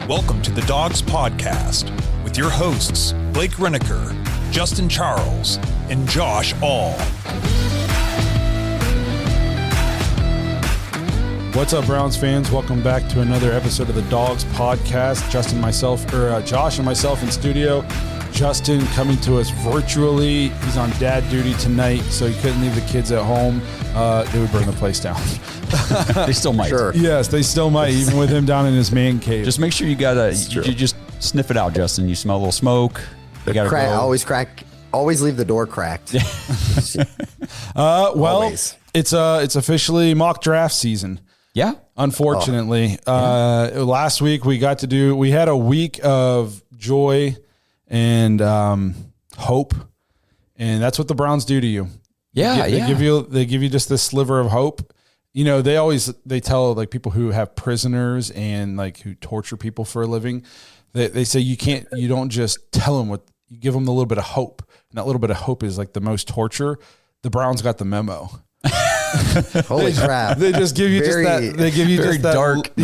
Welcome to the Dogs Podcast with your hosts, Blake Reneker, Justin Charles, and Josh All. What's up, Browns fans? Welcome back to another episode of the Dogs Podcast. Josh and myself in studio. Justin coming to us virtually. He's on dad duty tonight, so he couldn't leave the kids at home. They would burn the place down. They still might. Sure. Yes, they still might, even with him down in his man cave. Just make sure you just sniff it out, Justin. You smell a little smoke. You gotta always leave the door cracked. It's officially mock draft season. Yeah. Unfortunately. Last week we had a week of joy and hope, and that's what the Browns do to you. They give you just this sliver of hope. You know, they tell like people who have prisoners and like who torture people for a living, they say you don't just tell them you give them a little bit of hope, and that little bit of hope is like the most torture. The Browns got the memo. Holy crap! They just give you They give you very dark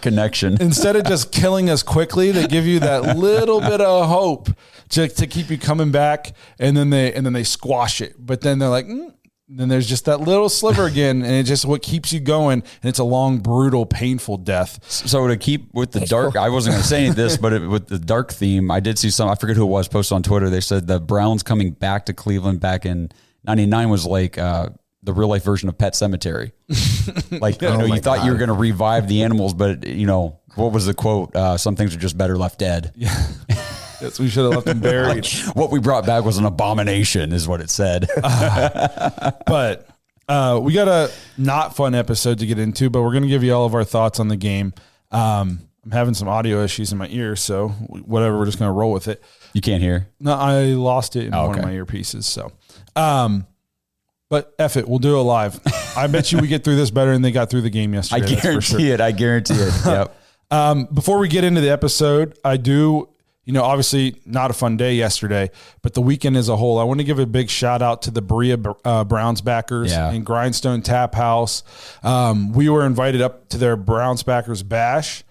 connection. Instead of just killing us quickly, they give you that little bit of hope to keep you coming back, and then they squash it. But then they're like, then there's just that little sliver again, and it's just what keeps you going. And it's a long, brutal, painful death. So to keep with the dark, I wasn't going to say any of this, but with the dark theme, I did see some. I forget who it was posted on Twitter. They said the Browns coming back to Cleveland back in '99 was like the real life version of Pet Cemetery. Like, you thought you were going to revive the animals, but what was the quote? Some things are just better left dead. Yeah. Yes, we should have left them buried. What we brought back was an abomination, is what it said. But we got a not fun episode to get into, but we're going to give you all of our thoughts on the game. I'm having some audio issues in my ear, so whatever, we're just going to roll with it. You can't hear? No, I lost it in one of my earpieces. So, but F it, we'll do it live. I bet you we get through this better than they got through the game yesterday. I guarantee it. Yep. Before we get into the episode, I do, obviously not a fun day yesterday, but the weekend as a whole, I want to give a big shout out to the Berea Browns backers and Grindstone Tap House. We were invited up to their Browns backers bash.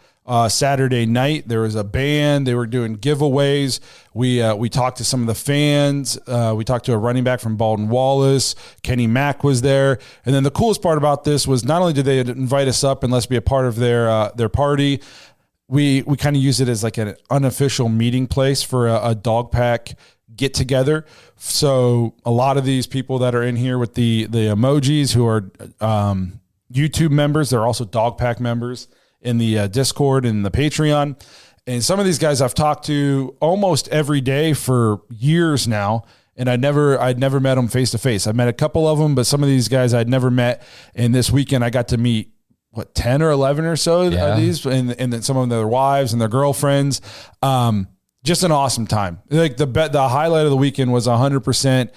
Saturday night, there was a band. They were doing giveaways. We talked to some of the fans. We talked to a running back from Baldwin Wallace. Kenny Mack was there. And then the coolest part about this was not only did they invite us up and let's be a part of their party, we kind of use it as like an unofficial meeting place for a dog pack get together. So a lot of these people that are in here with the emojis who are YouTube members, they're also dog pack members in the Discord and the Patreon. And some of these guys I've talked to almost every day for years now. And I'd never met them face to face. I met a couple of them, but some of these guys I'd never met. And this weekend I got to meet 10 or 11 or so of these, and then some of their wives and their girlfriends. Just an awesome time. Like the highlight of the weekend was 100%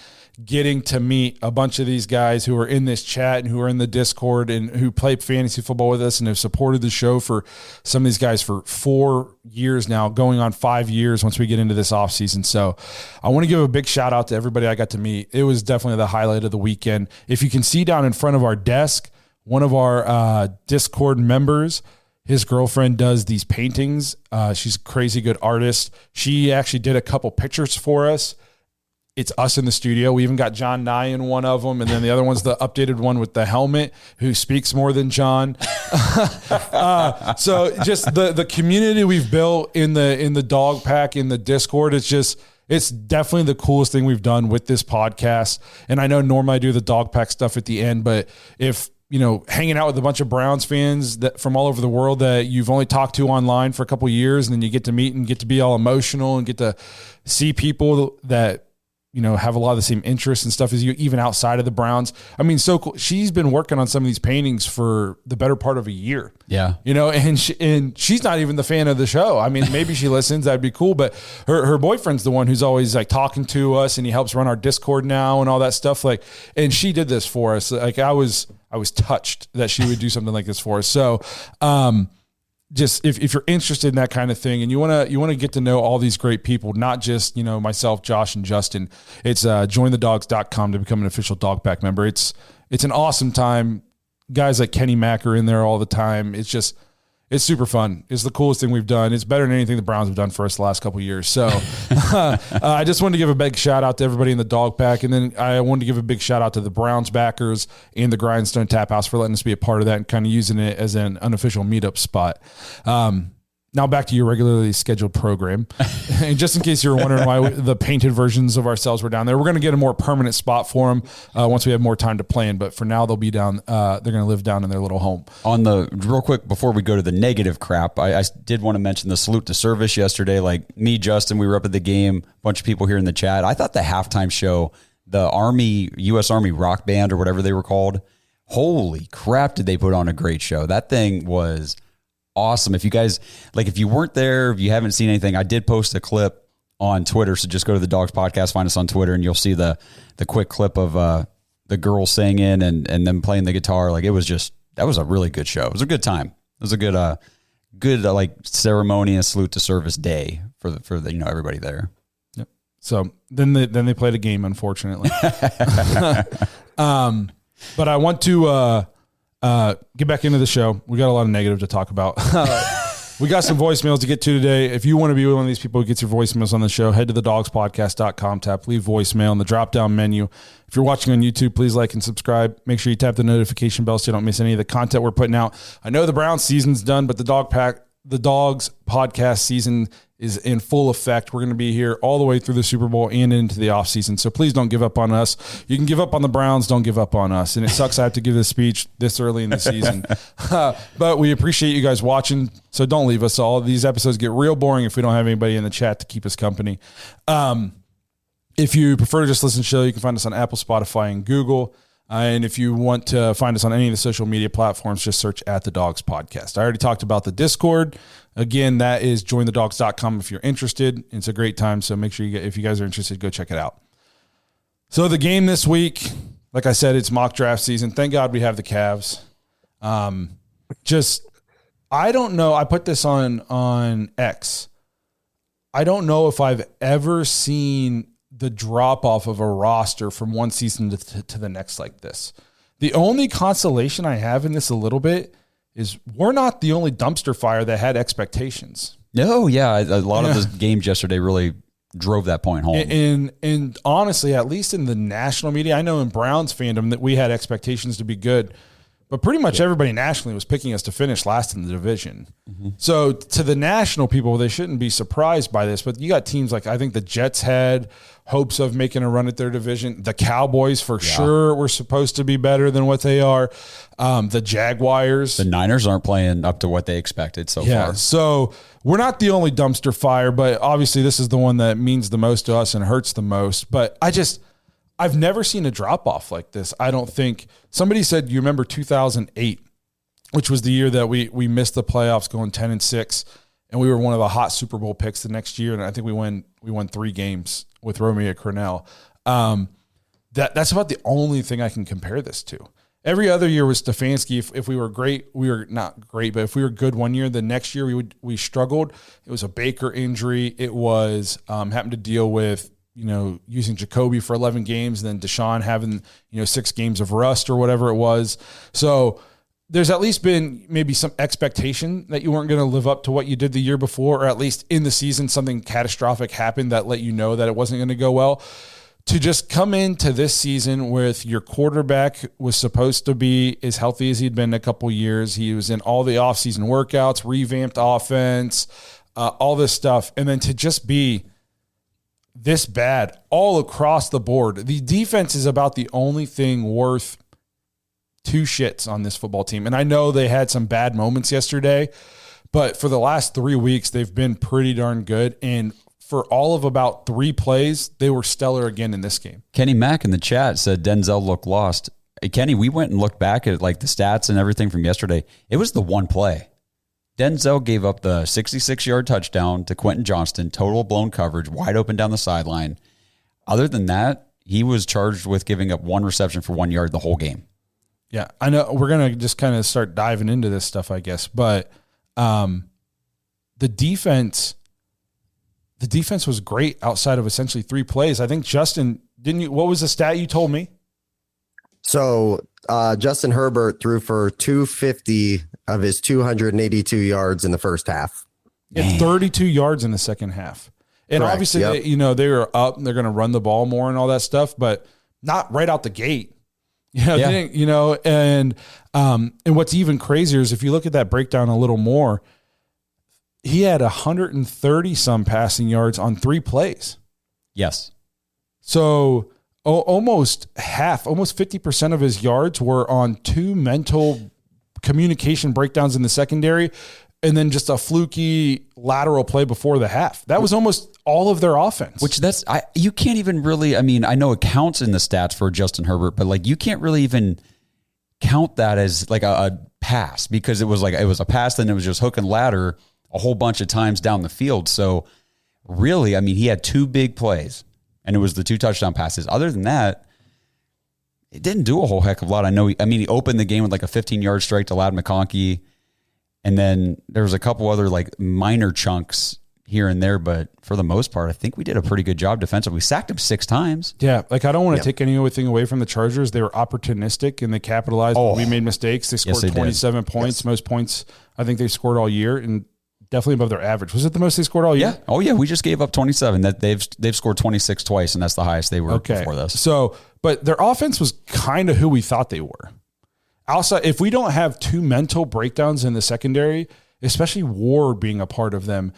getting to meet a bunch of these guys who are in this chat and who are in the Discord and who play fantasy football with us and have supported the show for some of these guys for 4 years now, going on 5 years once we get into this off season. So I want to give a big shout out to everybody I got to meet. It was definitely the highlight of the weekend. If you can see down in front of our desk, one of our Discord members, his girlfriend does these paintings. She's a crazy good artist. She actually did a couple pictures for us. It's us in the studio. We even got John Nye in one of them. And then the other one's the updated one with the helmet who speaks more than John. So just the community we've built in the dog pack, in the Discord, it's definitely the coolest thing we've done with this podcast. And I know normally I do the dog pack stuff at the end, but if, hanging out with a bunch of Browns fans that from all over the world that you've only talked to online for a couple of years, and then you get to meet and get to be all emotional and get to see people that, have a lot of the same interests and stuff as you, even outside of the Browns. I mean, so cool. She's been working on some of these paintings for the better part of a year. Yeah. And she's not even the fan of the show. I mean, maybe she listens, that'd be cool. But her boyfriend's the one who's always like talking to us, and he helps run our Discord now and all that stuff. Like, and she did this for us. Like I was touched that she would do something like this for us. So, just if you're interested in that kind of thing and you want to get to know all these great people, not just, myself, Josh, and Justin, it's jointhedogs.com to become an official dog pack member. It's an awesome time. Guys like Kenny Mack are in there all the time. It's It's super fun. It's the coolest thing we've done. It's better than anything the Browns have done for us the last couple of years. So I just wanted to give a big shout out to everybody in the dog pack. And then I wanted to give a big shout out to the Browns backers and the Grindstone Tap House for letting us be a part of that and kind of using it as an unofficial meetup spot. Now back to your regularly scheduled program. And just in case you were wondering why the painted versions of ourselves were down there, we're going to get a more permanent spot for them once we have more time to plan. But for now, they'll be down. They're going to live down in their little home. On the real quick, before we go to the negative crap, I did want to mention the salute to service yesterday. Like me, Justin, we were up at the game, a bunch of people here in the chat. I thought the halftime show, the U.S. Army rock band or whatever they were called, holy crap, did they put on a great show. That thing was awesome. If you guys, if you weren't there, if you haven't seen anything, I did post a clip on Twitter. So just go to the Dogs Podcast, find us on Twitter, and you'll see the quick clip of the girls singing and them playing the guitar. That was a really good show. It was a good time. It was a good ceremony and salute to service day for the everybody there. Yep. So then they played a game, unfortunately. But I want to get back into the show. We got a lot of negative to talk about. We got some voicemails to get to today. If you want to be one of these people who gets your voicemails on the show, head to thedogspodcast.com, tap leave voicemail in the drop-down menu. If you're watching on YouTube, please like and subscribe. Make sure you tap the notification bell so you don't miss any of the content we're putting out. I know the Browns season's done, but the Dogs Podcast season is in full effect. We're going to be here all the way through the Super Bowl and into the offseason. So please don't give up on us. You can give up on the Browns. Don't give up on us. And it sucks I have to give this speech this early in the season. But we appreciate you guys watching. So don't leave us. All these episodes get real boring if we don't have anybody in the chat to keep us company. If you prefer to just listen to the show, you can find us on Apple, Spotify, and Google. And if you want to find us on any of the social media platforms, just search at The Dogs Podcast. I already talked about the Discord. Again, that is jointhedogs.com if you're interested. It's a great time, so make sure if you guys are interested, go check it out. So the game this week, like I said, it's mock draft season. Thank God we have the Cavs. I don't know. I put this on X. I don't know if I've ever seen the drop off of a roster from one season to the next like this. The only consolation I have in this a little bit is we're not the only dumpster fire that had expectations. No, yeah. A lot of the games yesterday really drove that point home. And honestly, at least in the national media, I know in Browns fandom that we had expectations to be good, but pretty much everybody nationally was picking us to finish last in the division. Mm-hmm. So to the national people, they shouldn't be surprised by this, but you got teams like, I think the Jets had hopes of making a run at their division. The Cowboys for sure were supposed to be better than what they are. The Jaguars. The Niners aren't playing up to what they expected so far. So we're not the only dumpster fire, but obviously this is the one that means the most to us and hurts the most. But I've never seen a drop off like this. I don't think somebody said, you remember 2008, which was the year that we missed the playoffs going 10-6. And we were one of the hot Super Bowl picks the next year. And I think we won 3 games with Romeo Crennel. That's about the only thing I can compare this to. Every other year was Stefanski. If we were great, we were not great, but if we were good one year, the next year we struggled. It was a Baker injury. It was having to deal with, using Jacoby for 11 games, and then Deshaun having, 6 games of rust or whatever it was. So there's at least been maybe some expectation that you weren't going to live up to what you did the year before, or at least in the season, something catastrophic happened that let you know that it wasn't going to go well. To just come into this season with your quarterback was supposed to be as healthy as he'd been in a couple years. He was in all the offseason workouts, revamped offense, all this stuff. And then to just be this bad all across the board. The defense is about the only thing worth 2 shits on this football team. And I know they had some bad moments yesterday, but for the last 3 weeks, they've been pretty darn good. And for all of about 3 plays, they were stellar again in this game. Kenny Mack in the chat said Denzel looked lost. Hey, Kenny, we went and looked back at the stats and everything from yesterday. It was the one play. Denzel gave up the 66-yard touchdown to Quentin Johnston, total blown coverage, wide open down the sideline. Other than that, he was charged with giving up 1 reception for 1 yard the whole game. Yeah, I know we're going to just kind of start diving into this stuff, I guess. But the defense was great outside of essentially 3 plays. I think, Justin, what was the stat you told me? So Justin Herbert threw for 250 of his 282 yards in the first half. Yeah, 32 yards in the second half. And Correct. obviously, they were up and they're going to run the ball more and all that stuff, but not right out the gate. And what's even crazier is if you look at that breakdown a little more, he had 130 some passing yards on 3 plays. Yes. So almost 50% of his yards were on 2 mental communication breakdowns in the secondary, and then just a fluky lateral play before the half. That was almost all of their offense. Which you can't even really, I mean, I know it counts in the stats for Justin Herbert, but like you can't really even count that as like a pass, because it was a pass, then it was just hook and ladder a whole bunch of times down the field. So really, I mean, he had 2 big plays and it was the 2 touchdown passes. Other than that, it didn't do a whole heck of a lot. He opened the game with like a 15-yard strike to Ladd McConkey. And then there was a couple other like minor chunks here and there, but for the most part, I think we did a pretty good job defensively. We sacked him 6 times. Yeah, like I don't want to take anything away from the Chargers. They were opportunistic and they capitalized. We made mistakes. They scored 27 points, most points I think they scored all year, and definitely above their average. Was it the most they scored all year? Yeah. Oh yeah, we just gave up 27. That they've scored 26 twice, and that's the highest they were before this. So, but their offense was kind of who we thought they were. Also, if we don't have 2 mental breakdowns in the secondary, especially Ward being a part of them,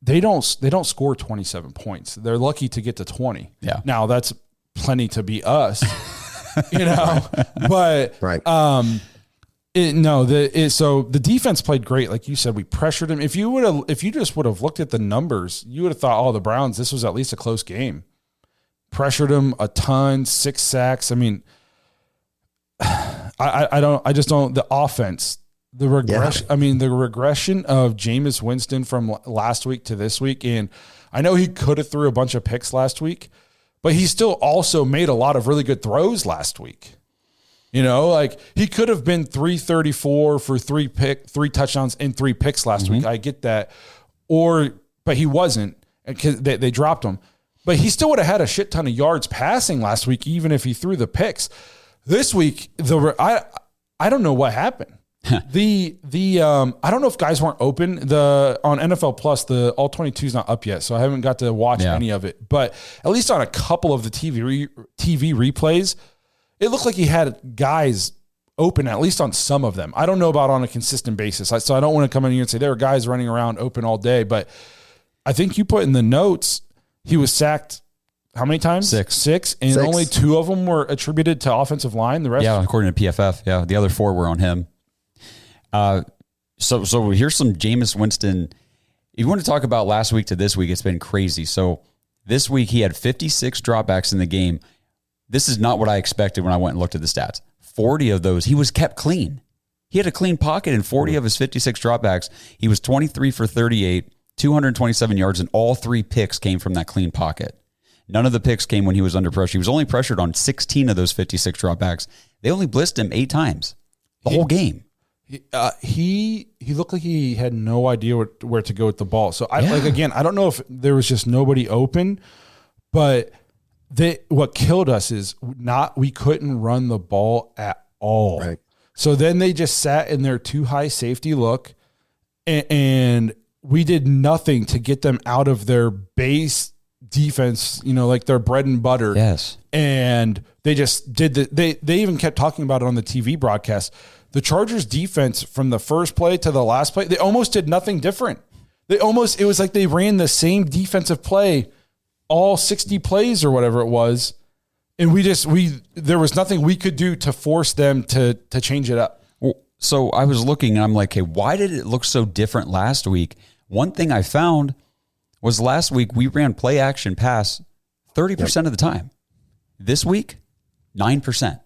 they don't score 27 points. They're lucky to get to 20. Yeah. Now that's plenty to beat us, but right. So the defense played great. Like you said, we pressured him. If you just would have looked at the numbers, you would have thought, the Browns, this was at least a close game. Pressured him a ton, 6 sacks. I mean, I just don't, the offense, the regression, the regression of Jamus Winston from last week to this week. And I know he could have threw a bunch of picks last week, but he still also made a lot of really good throws last week. Like he could have been 334 for 3 touchdowns and 3 picks last week. I get that. But he wasn't, because they dropped him, but he still would have had a shit ton of yards passing last week, even if he threw the picks. This week, I don't know what happened. I don't know if guys weren't open. On NFL Plus, the All 22 is not up yet, so I haven't got to watch any of it. But at least on a couple of the TV replays, it looked like he had guys open, at least on some of them. I don't know about on a consistent basis, so I don't want to come in here and say there were guys running around open all day. But I think you put in the notes he was sacked. How many times? 6. And only 2 of them were attributed to offensive line. The rest, according to PFF, the other 4 were on him. So here's some Jamus Winston. If you want to talk about last week to this week, it's been crazy. So this week he had 56 dropbacks in the game. This is not what I expected when I went and looked at the stats. 40 of those, he was kept clean. He had a clean pocket in 40 of his 56 dropbacks. He was 23 for 38, 227 yards, and all 3 picks came from that clean pocket. None of the picks came when he was under pressure. He was only pressured on 16 of those 56 dropbacks. They only blitzed him 8 times the whole game. He looked like he had no idea where to go with the ball. So I don't know if there was just nobody open, but what killed us is we couldn't run the ball at all. Right. So then they just sat in their too high safety look, and we did nothing to get them out of their base defense, like their bread and butter. Yes. And they just did they even kept talking about it on the TV broadcast. The Chargers defense from the first play to the last play, they almost did nothing different. It was like they ran the same defensive play all 60 plays or whatever it was. And there was nothing we could do to force them to change it up. Well, so I was looking and I'm like, hey, why did it look so different last week? One thing I found was last week we ran play action pass 30% of the time. This week, 9%.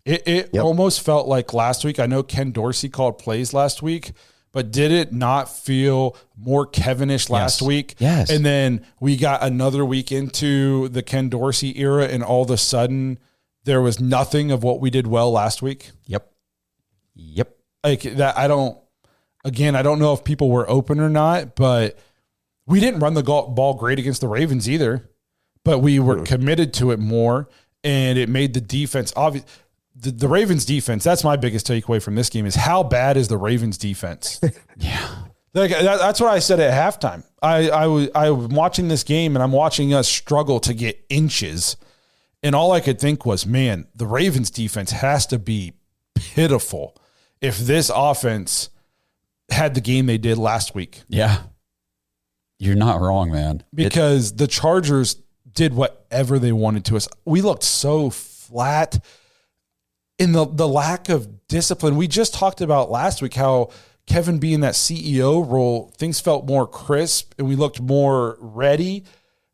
It almost felt like last week. I know Ken Dorsey called plays last week, but did it not feel more Kevinish last week? Yes. And then we got another week into the Ken Dorsey era, and all of a sudden there was nothing of what we did well last week. Yep. Like that, I don't know if people were open or not, but we didn't run the ball great against the Ravens either, but we were committed to it more. and it made the defense obvious. The Ravens defense, that's my biggest takeaway from this game, is how bad is the Ravens defense? Yeah. That's what I said at halftime. I was watching this game, and I'm watching us struggle to get inches. And all I could think was, man, the Ravens defense has to be pitiful if this offense had the game they did last week. Yeah. You're not wrong, man. Because the Chargers did whatever they wanted to us. We looked so flat in the lack of discipline. We just talked about last week how Kevin being that CEO role, things felt more crisp and we looked more ready.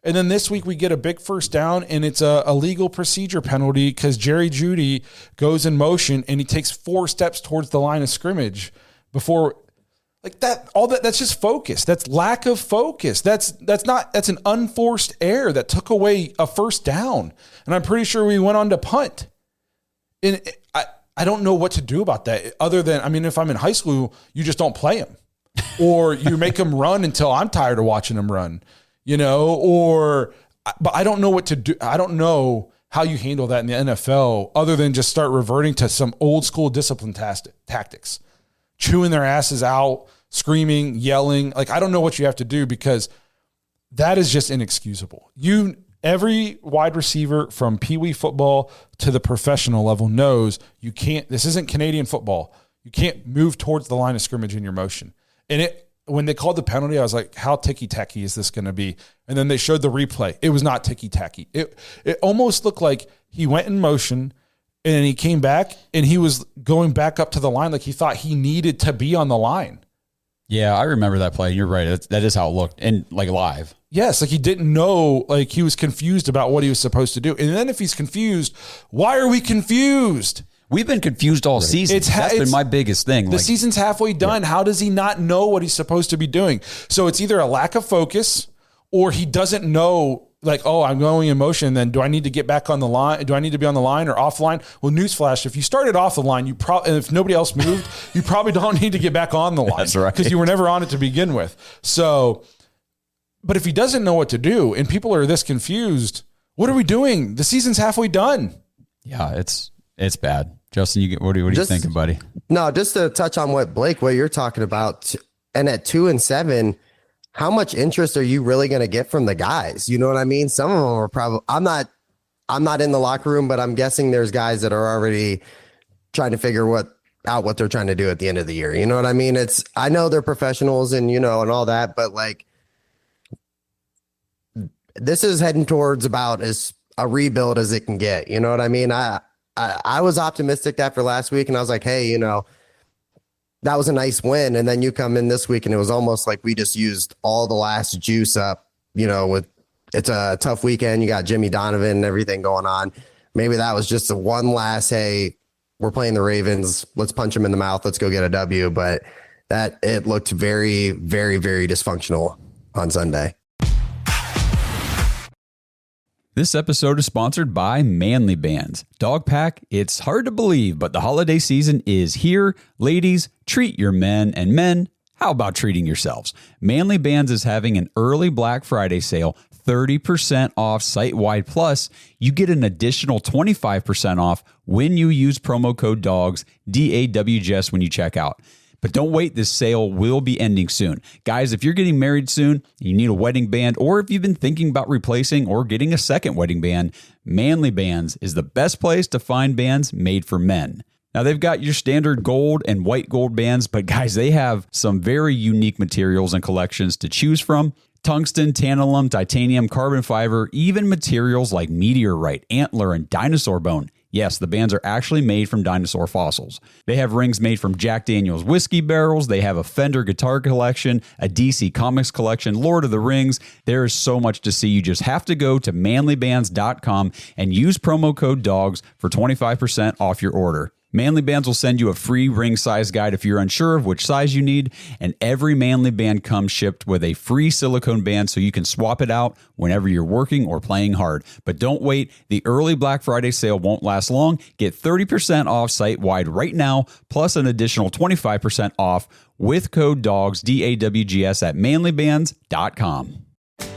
And then this week we get a big first down and it's a legal procedure penalty because Jerry Jeudy goes in motion and he takes 4 steps towards the line of scrimmage before like that. All that's just focus. That's lack of focus. That's an unforced error that took away a first down. And I'm pretty sure we went on to punt. And I don't know what to do about that other than, I mean, if I'm in high school, you just don't play them or you make them run until I'm tired of watching them run, but I don't know what to do. I don't know how you handle that in the NFL other than just start reverting to some old school discipline tactics, chewing their asses out, screaming, yelling. Like, I don't know what you have to do because that is just inexcusable. Every wide receiver from Pee Wee football to the professional level knows you can't, this isn't Canadian football. You can't move towards the line of scrimmage in your motion. And when they called the penalty, I was like, how ticky-tacky is this going to be? And then they showed the replay. It was not ticky-tacky. It almost looked like he went in motion and he came back and he was going back up to the line like he thought he needed to be on the line. Yeah, I remember that play. You're right. That is how it looked. And like live. Yes, like he didn't know, like he was confused about what he was supposed to do. And then if he's confused, why are we confused? We've been confused all season. That's been my biggest thing. The season's halfway done. Yeah. How does he not know what he's supposed to be doing? So it's either a lack of focus or he doesn't know, like, oh, I'm going in motion. Then do I need to get back on the line? Do I need to be on the line or off the line? Well, newsflash, if you started off the line, and if nobody else moved, you probably don't need to get back on the line. That's right. Because you were never on it to begin with. So, but if he doesn't know what to do and people are this confused, what are we doing? The season's halfway done. Yeah, it's bad. Justin, what are you thinking, buddy? No, just to touch on what you're talking about, and at 2-7, how much interest are you really going to get from the guys? You know what I mean? Some of them are probably, I'm not in the locker room, but I'm guessing there's guys that are already trying to figure out what they're trying to do at the end of the year. You know what I mean? I know they're professionals and, and all that, but like, this is heading towards about as a rebuild as it can get. You know what I mean? I was optimistic after last week and I was like, hey, that was a nice win. And then you come in this week and it was almost like we just used all the last juice up, it's a tough weekend. You got Jimmy Donovan and everything going on. Maybe that was just one last, hey, we're playing the Ravens. Let's punch them in the mouth. Let's go get a W. But it looked very, very, very dysfunctional on Sunday. This episode is sponsored by Manly Bands. Dog Pack, it's hard to believe, but the holiday season is here. Ladies, treat your men, and men, how about treating yourselves? Manly Bands is having an early Black Friday sale, 30% off site-wide, plus you get an additional 25% off when you use promo code DAWGS, DAWGS, when you check out. But don't wait, this sale will be ending soon. Guys, if you're getting married soon, you need a wedding band, or if you've been thinking about replacing or getting a second wedding band, Manly Bands is the best place to find bands made for men. Now, they've got your standard gold and white gold bands, but guys, they have some very unique materials and collections to choose from. Tungsten, tantalum, titanium, carbon fiber, even materials like meteorite, antler, and dinosaur bone. Yes, the bands are actually made from dinosaur fossils. They have rings made from Jack Daniel's whiskey barrels. They have a Fender guitar collection, a DC Comics collection, Lord of the Rings. There is so much to see. You just have to go to manlybands.com and use promo code DAWGS for 25% off your order. Manly Bands will send you a free ring size guide if you're unsure of which size you need, and every Manly Band comes shipped with a free silicone band so you can swap it out whenever you're working or playing hard. But don't wait, the early Black Friday sale won't last long. Get 30% off site-wide right now, plus an additional 25% off with code DAWGS, DAWGS at manlybands.com.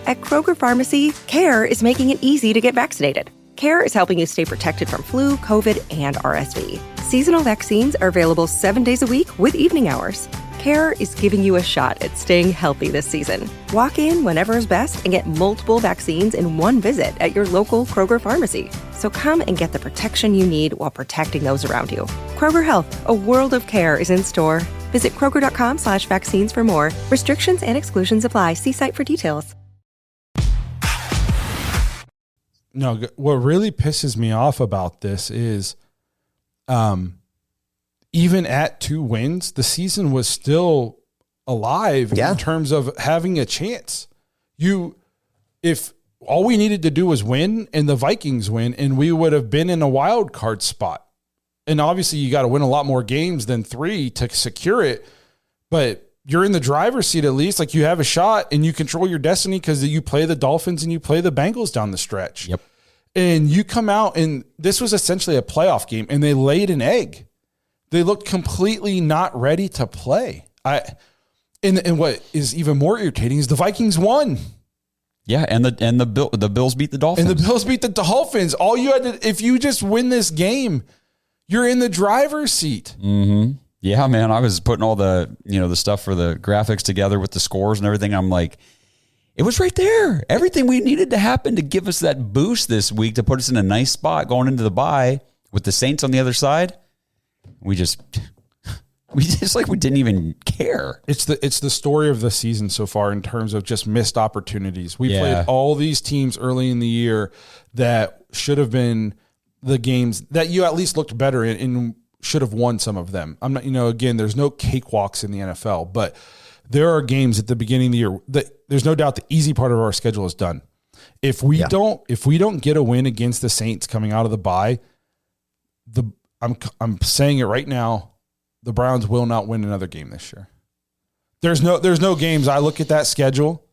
At Kroger Pharmacy, CARE is making it easy to get vaccinated. CARE is helping you stay protected from flu, COVID, and RSV. Seasonal vaccines are available 7 days a week with evening hours. CARE is giving you a shot at staying healthy this season. Walk in whenever is best and get multiple vaccines in one visit at your local Kroger pharmacy. So come and get the protection you need while protecting those around you. Kroger Health, a world of care is in store. Visit Kroger.com/vaccines for more. Restrictions and exclusions apply. See site for details. No, what really pisses me off about this is even at 2 wins, the season was still alive in terms of having a chance. If all we needed to do was win and the Vikings win, and we would have been in a wild card spot. And obviously you got to win a lot more games than 3 to secure it, but you're in the driver's seat at least. Like, you have a shot and you control your destiny because you play the Dolphins and you play the Bengals down the stretch. Yep. And you come out, and this was essentially a playoff game, and they laid an egg. They looked completely not ready to play. And what is even more irritating is the Vikings won. Yeah, and the Bills beat the Dolphins. And the Bills beat the Dolphins. All you had to, if you just win this game, you're in the driver's seat. Mm-hmm. Yeah, man. I was putting all the stuff for the graphics together with the scores and everything. I'm like, it was right there. Everything we needed to happen to give us that boost this week to put us in a nice spot going into the bye with the Saints on the other side. We just like we didn't even care. It's the story of the season so far in terms of just missed opportunities. We played all these teams early in the year that should have been the games that you at least looked better in and should have won some of them. I'm not, again, there's no cakewalks in the NFL, but there are games at the beginning of the year that there's no doubt the easy part of our schedule is done. If we don't get a win against the Saints coming out of the bye, I'm saying it right now, the Browns will not win another game this year. There's no games. I look at that schedule.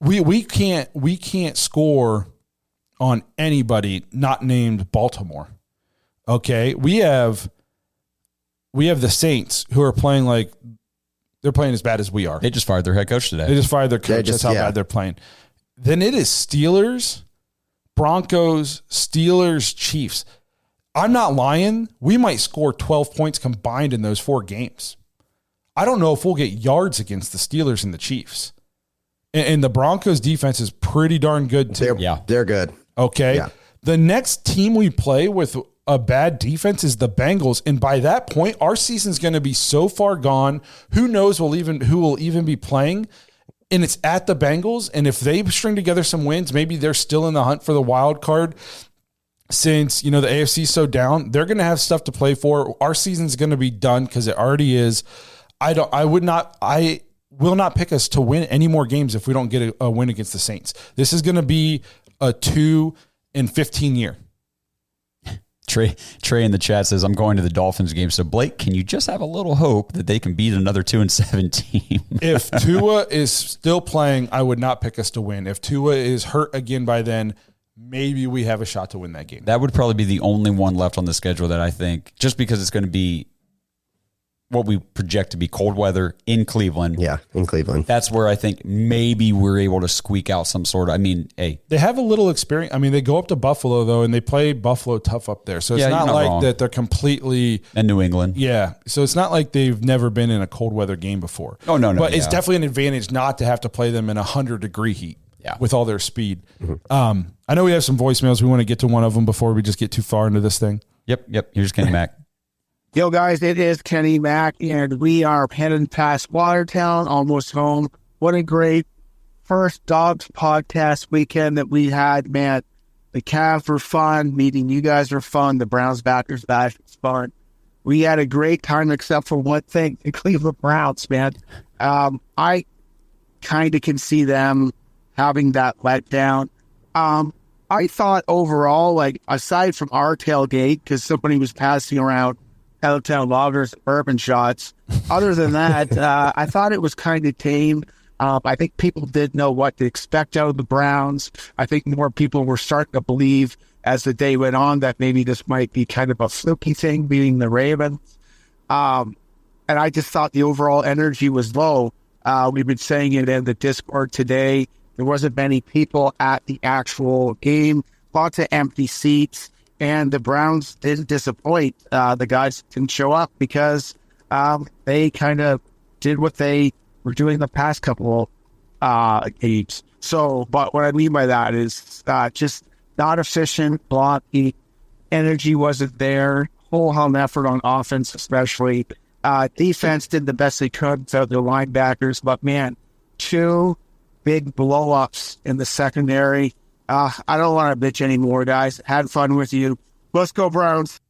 We can't score on anybody not named Baltimore. Okay, we have the Saints who are playing like they're playing as bad as we are. They just fired their head coach today. They just fired their coach. That's how bad they're playing. Then it is Steelers, Broncos, Steelers, Chiefs. I'm not lying. We might score 12 points combined in those 4 games. I don't know if we'll get yards against the Steelers and the Chiefs. And the Broncos defense is pretty darn good too. They're good. Okay. Yeah. The next team we play with a bad defense is the Bengals. And by that point, our season's going to be so far gone. Who knows who will even be playing? And it's at the Bengals. And if they string together some wins, maybe they're still in the hunt for the wild card. Since, the AFC's so down, they're going to have stuff to play for. Our season's going to be done because it already is. I will not pick us to win any more games if we don't get a win against the Saints. This is going to be a 2-15 year. Trey in the chat says, I'm going to the Dolphins game. So Blake, can you just have a little hope that they can beat another 2-7 team? If Tua is still playing, I would not pick us to win. If Tua is hurt again by then, maybe we have a shot to win that game. That would probably be the only one left on the schedule that I think, just because it's going to be what we project to be cold weather in Cleveland. Yeah, in Cleveland. That's where I think maybe we're able to squeak out some sort of, hey. They have a little experience. They go up to Buffalo, though, and they play Buffalo tough up there. So it's not like wrong. That they're completely... And New England. Yeah. So it's not like they've never been in a cold weather game before. Oh, no. But it's definitely an advantage not to have to play them in 100-degree heat. Yeah. With all their speed. Mm-hmm. I know we have some voicemails. We want to get to one of them before we just get too far into this thing. Yep. Here's Kenny Mack. Yo, guys, it is Kenny Mack, and we are heading past Watertown, almost home. What a great first Dogs podcast weekend that we had, man. The Cavs were fun. Meeting you guys were fun. The Browns backers bash was fun. We had a great time, except for one thing, the Cleveland Browns, man. I kind of can see them having that letdown. I thought overall, aside from our tailgate, because somebody was passing around Helltown Loggers bourbon shots, other than that, I thought it was kind of tame. I think people did know what to expect out of the Browns. I think more people were starting to believe as the day went on that maybe this might be kind of a fluky thing, beating the Ravens. And I just thought the overall energy was low. We've been saying it in the Discord today. There wasn't many people at the actual game. lots of empty seats, and the Browns didn't disappoint. The guys didn't show up because they kind of did what they were doing the past couple games. So, but what I mean by that is just not efficient, blocky, energy wasn't there, whole-hell effort on offense especially. Defense did the best they could without their linebackers, but man, 2 big blow-ups in the secondary. I don't want to bitch anymore, guys. Had fun with you. Let's go, Browns.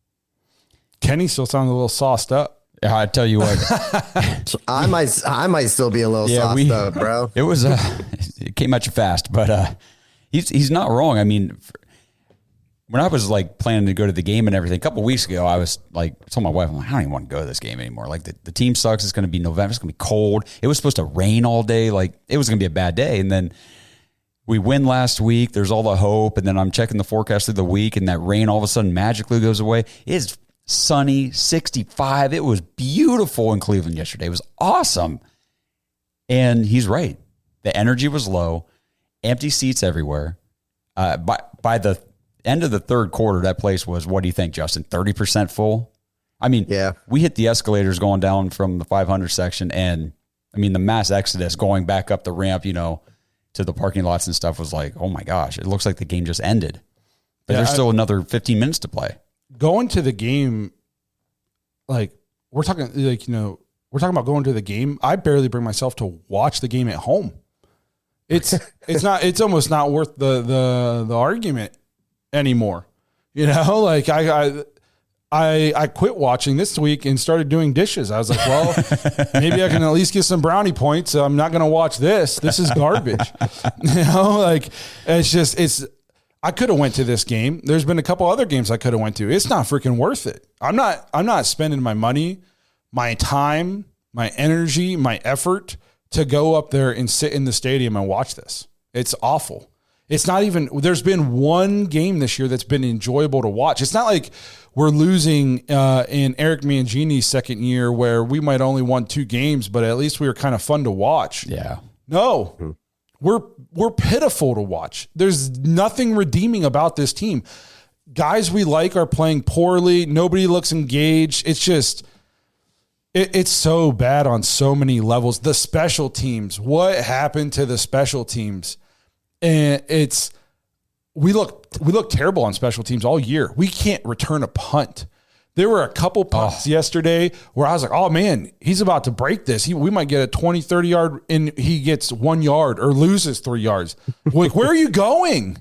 Kenny still sounds a little sauced up. Yeah, I tell you what, I might still be a little sauced up, bro. It was it came at you fast, but he's not wrong. I mean, when I was like planning to go to the game and everything, a couple of weeks ago, I was like, I told my wife, I'm like, I don't even want to go to this game anymore. Like the team sucks. It's going to be November. It's going to be cold. It was supposed to rain all day. Like it was going to be a bad day. And then we win last week. There's all the hope. And then I'm checking the forecast through the week, and that rain all of a sudden magically goes away. It's sunny, 65. It was beautiful in Cleveland yesterday. It was awesome. And he's right. The energy was low, empty seats everywhere. By the end of the third quarter, that place was, what do you think, Justin? 30% full? I mean, yeah. We hit the escalators going down from the 500 section, and I mean, the mass exodus going back up the ramp, you know, to the parking lots and stuff was like, oh my gosh, it looks like the game just ended. But there's still another 15 minutes to play. Going to the game, like, we're talking about going to the game. I barely bring myself to watch the game at home. It's almost not worth the argument anymore. You know, like I quit watching this week and started doing dishes. I was like, well, maybe I can at least get some brownie points. I'm not going to watch this. This is garbage. You know, like I could have went to this game. There's been a couple other games I could have went to. It's not freaking worth it. I'm not spending my money, my time, my energy, my effort to go up there and sit in the stadium and watch this. It's awful. It's not even, there's been one game this year that's been enjoyable to watch. It's not like we're losing in Eric Mangini's second year where we might only won 2 games, but at least we were kind of fun to watch. Yeah. No, we're pitiful to watch. There's nothing redeeming about this team. Guys we like are playing poorly. Nobody looks engaged. It's just, it's so bad on so many levels. The special teams, what happened to the special teams? And we look terrible on special teams all year. We can't return a punt. There were a couple punts yesterday where I was like, oh man, he's about to break this. We might get a 20, 30 yard and he gets 1 yard or loses 3 yards. Like, where are you going?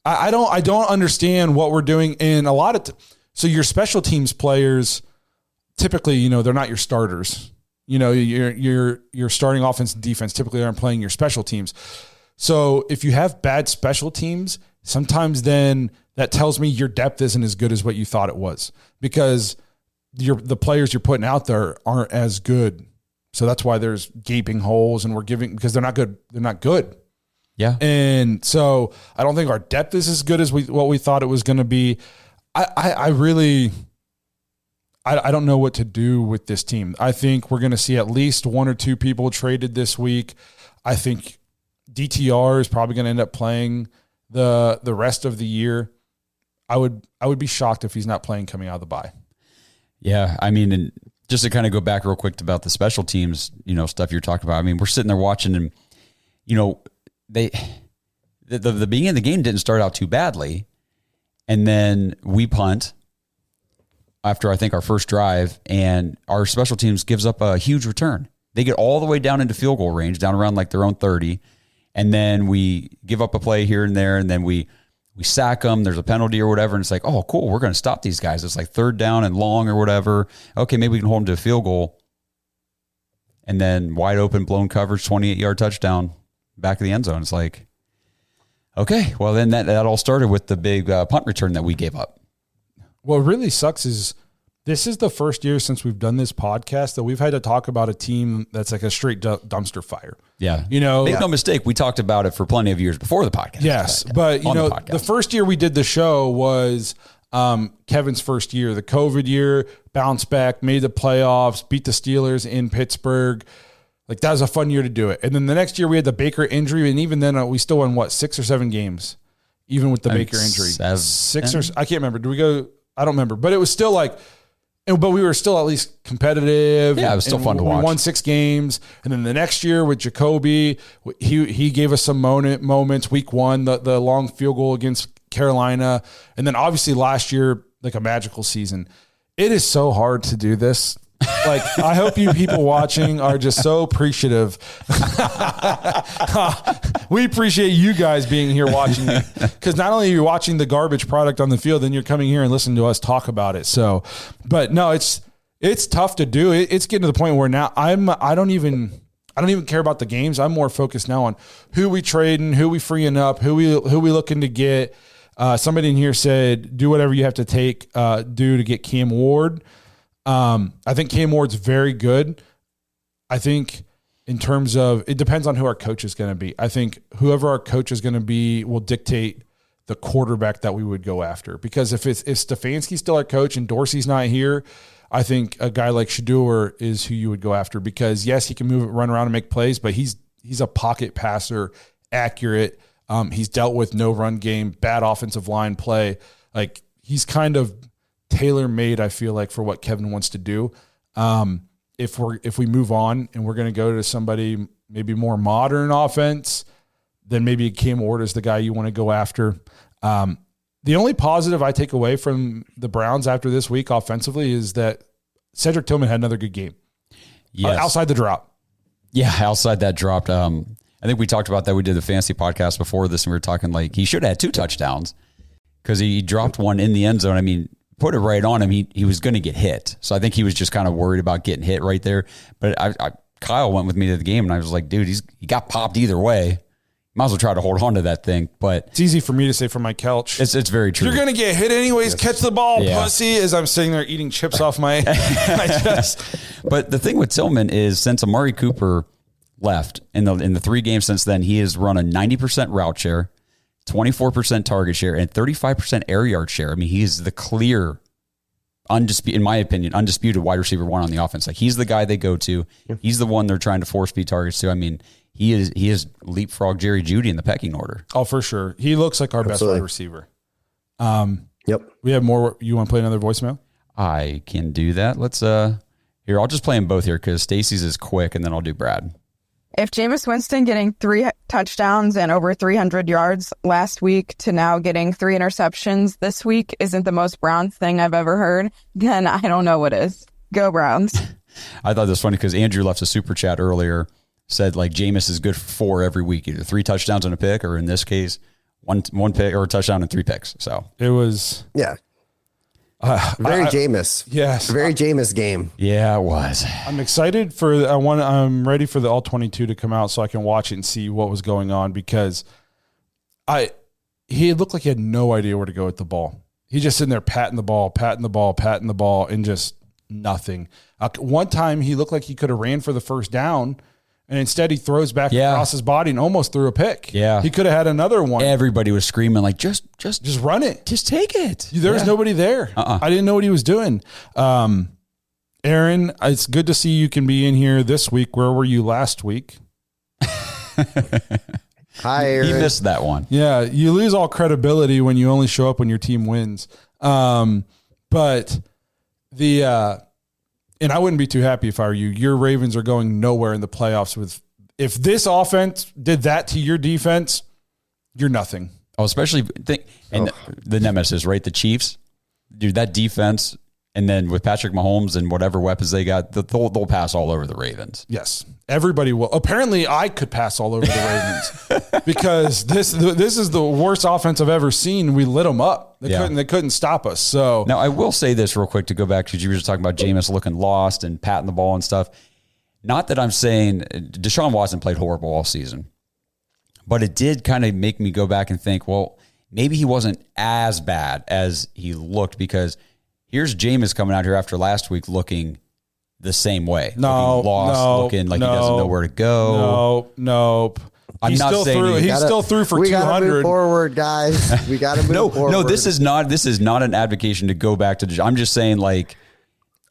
I don't understand what we're doing. And a lot of, so your special teams players, typically, you know, they're not your starters. You know, your starting offense and defense typically aren't playing your special teams. So if you have bad special teams, sometimes then that tells me your depth isn't as good as what you thought it was, because the players you're putting out there aren't as good. So that's why there's gaping holes, and because they're not good. They're not good. Yeah. And so I don't think our depth is as good as what we thought it was going to be. I really don't know what to do with this team. I think we're going to see at least 1 or 2 people traded this week. I think DTR is probably going to end up playing the rest of the year. I would be shocked if he's not playing coming out of the bye. Yeah, I mean, and just to kind of go back real quick about the special teams, you know, stuff you're talking about. I mean, we're sitting there watching, and you know, the beginning of the game didn't start out too badly, and then we punt after I think our first drive, and our special teams gives up a huge return. They get all the way down into field goal range, down around like their own 30. And then we give up a play here and there, and then we sack them. There's a penalty or whatever, and it's like, oh, cool, we're going to stop these guys. It's like 3rd down and long or whatever. Okay, maybe we can hold them to a field goal. And then wide open, blown coverage, 28-yard touchdown, back of the end zone. It's like, okay, well, then that all started with the big punt return that we gave up. What really sucks is this is the first year since we've done this podcast that we've had to talk about a team that's like a straight dumpster fire. Yeah. You know, make no mistake, we talked about it for plenty of years before the podcast. Yes. But you know, the first year we did the show was Kevin's first year, the COVID year, bounced back, made the playoffs, beat the Steelers in Pittsburgh. Like, that was a fun year to do it. And then the next year we had the Baker injury. And even then we still won 6 or 7 games. even with the Baker injury. 6 or I can't remember. Do we go? I don't remember, but it was still like, but we were still at least competitive. Yeah, it was still fun to watch. We won 6 games. And then the next year with Jacoby, he gave us some moments. Week 1, the long field goal against Carolina. And then obviously last year, like a magical season. It is so hard to do this. Like, I hope you people watching are just so appreciative. We appreciate you guys being here watching me, because not only are you watching the garbage product on the field, then you're coming here and listening to us talk about it. So, but no, it's tough to do. It's getting to the point where now I don't even care about the games. I'm more focused now on who we trading, who we freeing up, who we looking to get. Somebody in here said, do whatever you have to do to get Cam Ward. I think Cam Ward's very good. I think in terms of, it depends on who our coach is going to be. I think whoever our coach is going to be will dictate the quarterback that we would go after. Because if Stefanski's still our coach and Dorsey's not here, I think a guy like Shedeur is who you would go after, because yes, he can run around and make plays, but he's a pocket passer, accurate. He's dealt with no run game, bad offensive line play. Like, he's kind of tailor-made, I feel like, for what Kevin wants to do. If we move on and we're going to go to somebody maybe more modern offense, then maybe Cam Ward is the guy you want to go after. The only positive I take away from the Browns after this week offensively is that Cedric Tillman had another good game. Yes. Outside the drop. Yeah, outside that dropped. I think we talked about that. We did the fantasy podcast before this, and we were talking like he should have had 2 touchdowns because he dropped one in the end zone. I mean, put it right on him. He was going to get hit. So I think he was just kind of worried about getting hit right there. But Kyle went with me to the game, and I was like, dude, he got popped either way. Might as well try to hold on to that thing. But it's easy for me to say from my couch. It's very true. You're going to get hit anyways. Yes. Catch the ball, pussy, as I'm sitting there eating chips off my chest. But the thing with Tillman is, since Amari Cooper left in the 3 games since then, he has run a 90% route share, 24% target share, and 35% air yard share. I mean, he is the clear, in my opinion, undisputed wide receiver 1 on the offense. Like, he's the guy they go to. He's the one they're trying to force feed targets to. I mean, he is leapfrog Jerry Jeudy in the pecking order. Oh, for sure. He looks like our best wide receiver. Yep. We have more. You want to play another voicemail? I can do that. Let's here. I'll just play them both here because Stacy's is quick, and then I'll do Brad. If Jamus Winston getting 3 touchdowns and over 300 yards last week to now getting 3 interceptions this week isn't the most Browns thing I've ever heard, then I don't know what is. Go Browns. I thought this was funny because Andrew left a super chat earlier, said like Jamus is good for 4 every week, either 3 touchdowns and a pick, or in this case, one pick or a touchdown and 3 picks. So it was very Jamus. Yes, very Jamus game. Yeah, it was. I'm excited I'm ready for the all 22 to come out so I can watch it and see what was going on, because he looked like he had no idea where to go with the ball. He's just sitting there patting the ball, and just nothing. One time he looked like he could have ran for the first down, and instead he throws back across his body and almost threw a pick. Yeah. He could have had another one. Everybody was screaming like, just run it. Just take it. There's nobody there. I didn't know what he was doing. Aaron, it's good to see you can be in here this week. Where were you last week? Hi, Aaron. He missed that one. Yeah, you lose all credibility when you only show up when your team wins. But and I wouldn't be too happy if I were you. Your Ravens are going nowhere in the playoffs. If this offense did that to your defense, you're nothing. Oh, especially the nemesis, right? The Chiefs, dude, that defense. And then with Patrick Mahomes and whatever weapons they got, they'll pass all over the Ravens. Yes, everybody will. Apparently, I could pass all over the Ravens because this is the worst offense I've ever seen. We lit them up. They couldn't stop us. So now I will say this real quick to go back, because you were just talking about Jameis looking lost and patting the ball and stuff. Not that I'm saying Deshaun Watson played horrible all season, but it did kind of make me go back and think, well, maybe he wasn't as bad as he looked, because here's Jameis coming out here after last week looking the same way. Looking like he doesn't know where to go. Nope. I'm not saying he still threw for 200. We got to move forward, guys. We got to move forward. No, this is not an advocation to go back to. I'm just saying, like,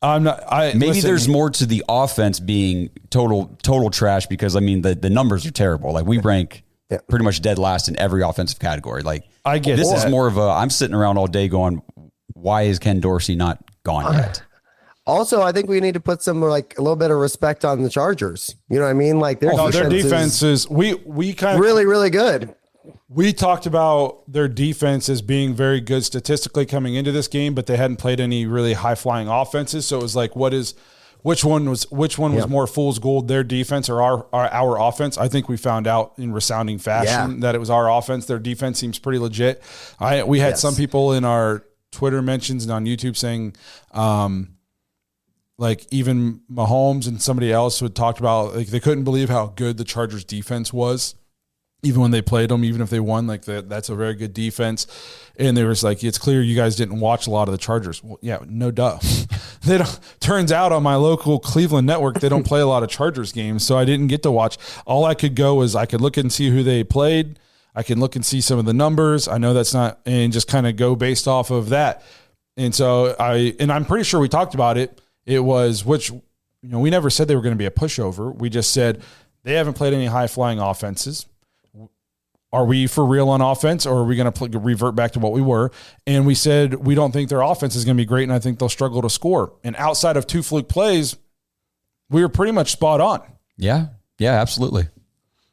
maybe there's more to the offense being total trash, because I mean the numbers are terrible. Like, we rank pretty much dead last in every offensive category. Like, I get this that. is more of a, I'm sitting around all day going, why is Ken Dorsey not gone yet? Also, I think we need to put some like a little bit of respect on the Chargers. You know what I mean? Like their defense is we kind of really, really good. We talked about their defense as being very good statistically coming into this game, but they hadn't played any really high flying offenses. So it was like, which one was more fool's gold, their defense or our offense? I think we found out in resounding fashion that it was our offense. Their defense seems pretty legit. We had some people in our Twitter mentions and on YouTube saying, like even Mahomes and somebody else who had talked about like they couldn't believe how good the Chargers defense was. Even when they played them, even if they won, like that's a very good defense. And they was like, it's clear you guys didn't watch a lot of the Chargers. Well, yeah, no duh. They don't. Turns out on my local Cleveland network, they don't play a lot of Chargers games, so I didn't get to watch. All I could go is I could look and see who they played. I can look and see some of the numbers. I know that's not, and just kind of go based off of that. And so I'm pretty sure we talked about it. It was we never said they were going to be a pushover. We just said they haven't played any high flying offenses. Are we for real on offense, or are we going to revert back to what we were? And we said we don't think their offense is going to be great, and I think they'll struggle to score. And outside of 2 fluke plays, we were pretty much spot on. Yeah, absolutely.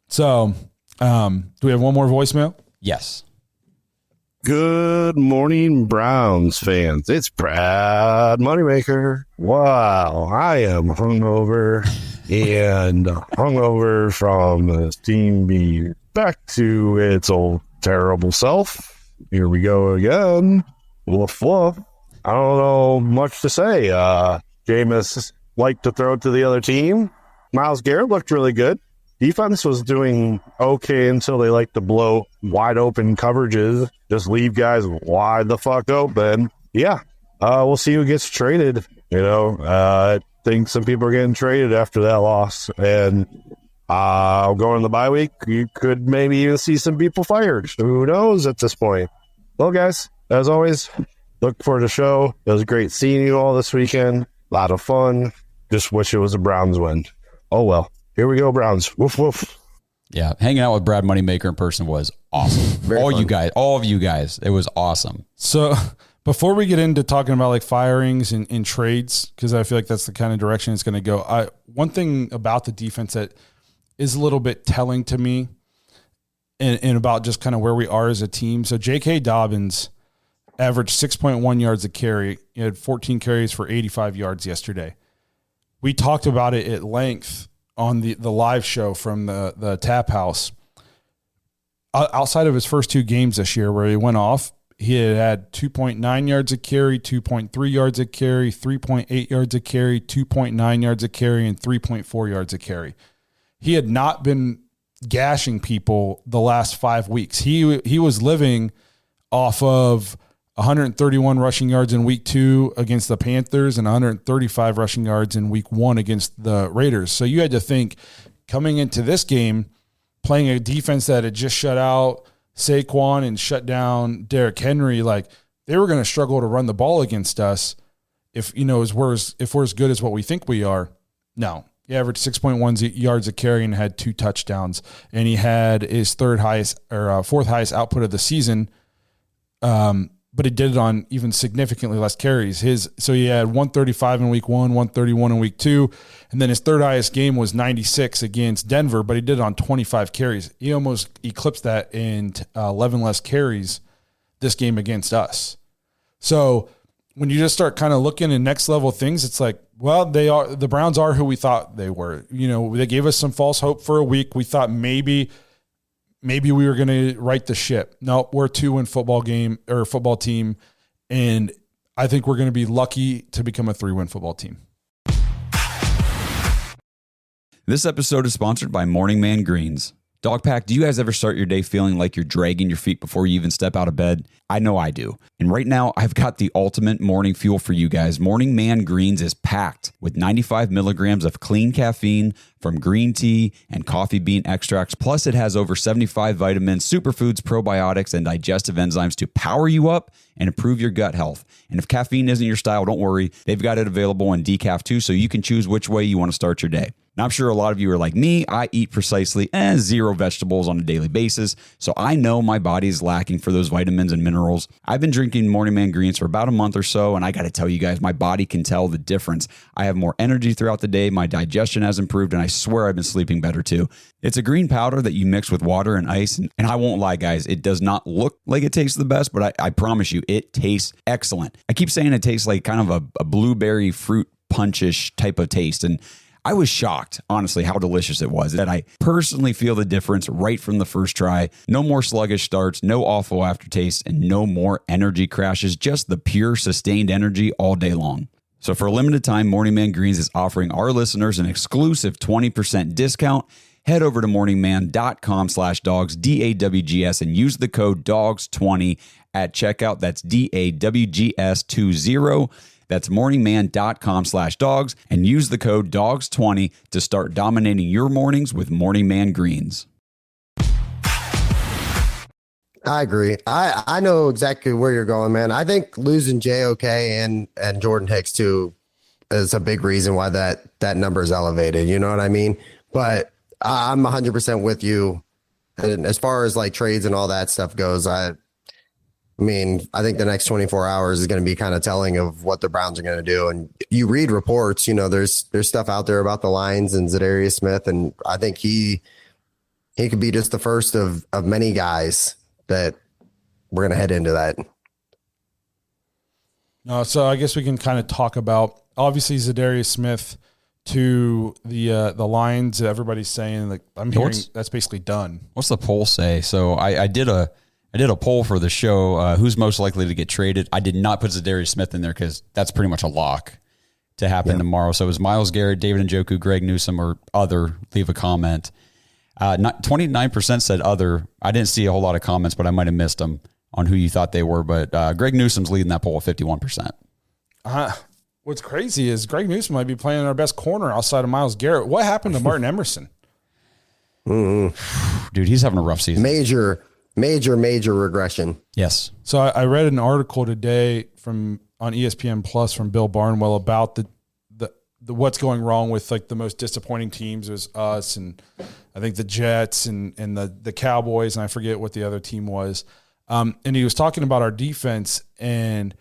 So do we have one more voicemail? Yes. Good morning, Browns fans. It's Brad Moneymaker. Wow, I am hungover and hungover from this team being back to its old terrible self. Here we go again. Woof, woof. I don't know much to say. Jamus liked to throw it to the other team. Myles Garrett looked really good. Defense was doing okay until they like to blow wide open coverages. Just leave guys wide the fuck open. Yeah. We'll see who gets traded. I think some people are getting traded after that loss. And going in the bye week, you could maybe even see some people fired. Who knows at this point? Well, guys, as always, look for the show. It was great seeing you all this weekend. A lot of fun. Just wish it was a Browns win. Oh, well. Here we go, Browns. Woof, woof. Yeah, hanging out with Brad Moneymaker in person was awesome. All of you guys, it was awesome. So before we get into talking about like firings and trades, because I feel like that's the kind of direction it's going to go. One thing about the defense that is a little bit telling to me and about just kind of where we are as a team. So J.K. Dobbins averaged 6.1 yards a carry. He had 14 carries for 85 yards yesterday. We talked about it at length on the live show from the Tap House. Outside of his first 2 games this year where he went off, he had 2.9 yards a carry, 2.3 yards a carry, 3.8 yards a carry, 2.9 yards a carry, and 3.4 yards a carry. He had not been gashing people the last 5 weeks. He was living off of 131 rushing yards in week 2 against the Panthers and 135 rushing yards in week 1 against the Raiders. So you had to think coming into this game, playing a defense that had just shut out Saquon and shut down Derrick Henry, like they were going to struggle to run the ball against us if we're as good as what we think we are. No. He averaged 6.1 yards a carry and had 2 touchdowns, and he had his fourth highest output of the season. But he did it on even significantly less carries. So he had 135 in week 1, 131 in week 2, and then his third highest game was 96 against Denver, but he did it on 25 carries. He almost eclipsed that in 11 less carries this game against us. So when you just start kind of looking at next level things, it's like, well, the Browns are who we thought they were. They gave us some false hope for a week. We thought maybe we were going to right the ship. No, we're a 2-win football team, and I think we're going to be lucky to become a 3-win football team. This episode is sponsored by Morning Man Greens. Dogpack, do you guys ever start your day feeling like you're dragging your feet before you even step out of bed? I know I do. And right now, I've got the ultimate morning fuel for you guys. Morning Man Greens is packed with 95 milligrams of clean caffeine from green tea and coffee bean extracts. Plus, it has over 75 vitamins, superfoods, probiotics, and digestive enzymes to power you up and improve your gut health. And if caffeine isn't your style, don't worry. They've got it available in decaf too, so you can choose which way you want to start your day. Now, I'm sure a lot of you are like me. I eat precisely 0 vegetables on a daily basis, so I know my body is lacking for those vitamins and minerals. I've been drinking Morning Man Greens for about a month or so, and I got to tell you guys, my body can tell the difference. I have more energy throughout the day, my digestion has improved, and I swear I've been sleeping better too. It's a green powder that you mix with water and ice, and I won't lie, guys, it does not look like it tastes the best, but I promise you, it tastes excellent. I keep saying it tastes like kind of a blueberry fruit punchish type of taste, and I was shocked, honestly, how delicious it was. That I personally feel the difference right from the first try. No more sluggish starts, no awful aftertaste, and no more energy crashes. Just the pure, sustained energy all day long. So for a limited time, Morning Man Greens is offering our listeners an exclusive 20% discount. Head over to morningman.com/dogs, DAWGS, and use the code DOGS20 at checkout. That's DAWGS20. That's morningman.com/dogs and use the code DOGS20 to start dominating your mornings with Morning Man Greens. I agree. I know exactly where you're going, man. I think losing JOK and Jordan Hicks too is a big reason why that number is elevated. You know what I mean? But I'm 100% with you. And as far as like trades and all that stuff goes, I think the next 24 hours is going to be kind of telling of what the Browns are going to do. And you read reports, there's stuff out there about the Lions and Zadarius Smith. And I think he could be just the first of many guys that we're going to head into that. No, so I guess we can kind of talk about, obviously, Zadarius Smith to the Lions. Everybody's saying, like, I'm hearing that's basically done. What's the poll say? So I did a poll for the show, who's most likely to get traded. I did not put Zadarius Smith in there because that's pretty much a lock to happen tomorrow. So it was Myles Garrett, David Njoku, Greg Newsome, or other. Leave a comment. 29% said other. I didn't see a whole lot of comments, but I might have missed them on who you thought they were. But Greg Newsome's leading that poll at 51%. What's crazy is Greg Newsome might be playing our best corner outside of Myles Garrett. What happened to Martin Emerson? Dude, he's having a rough season. Major regression. Yes. So I read an article today on ESPN Plus from Bill Barnwell about the what's going wrong with like the most disappointing teams was us and I think the Jets and the Cowboys, and I forget what the other team was. And he was talking about our defense, and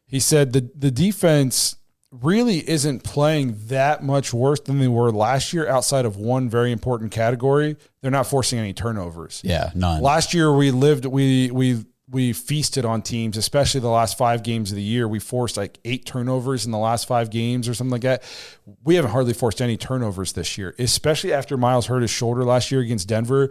he said the defense really isn't playing that much worse than they were last year outside of one very important category. They're not forcing any turnovers. Yeah, none. Last year we feasted on teams, especially the last 5 games of the year. We forced like 8 turnovers in the last 5 games or something like that. We haven't hardly forced any turnovers this year, especially after Myles hurt his shoulder last year against Denver.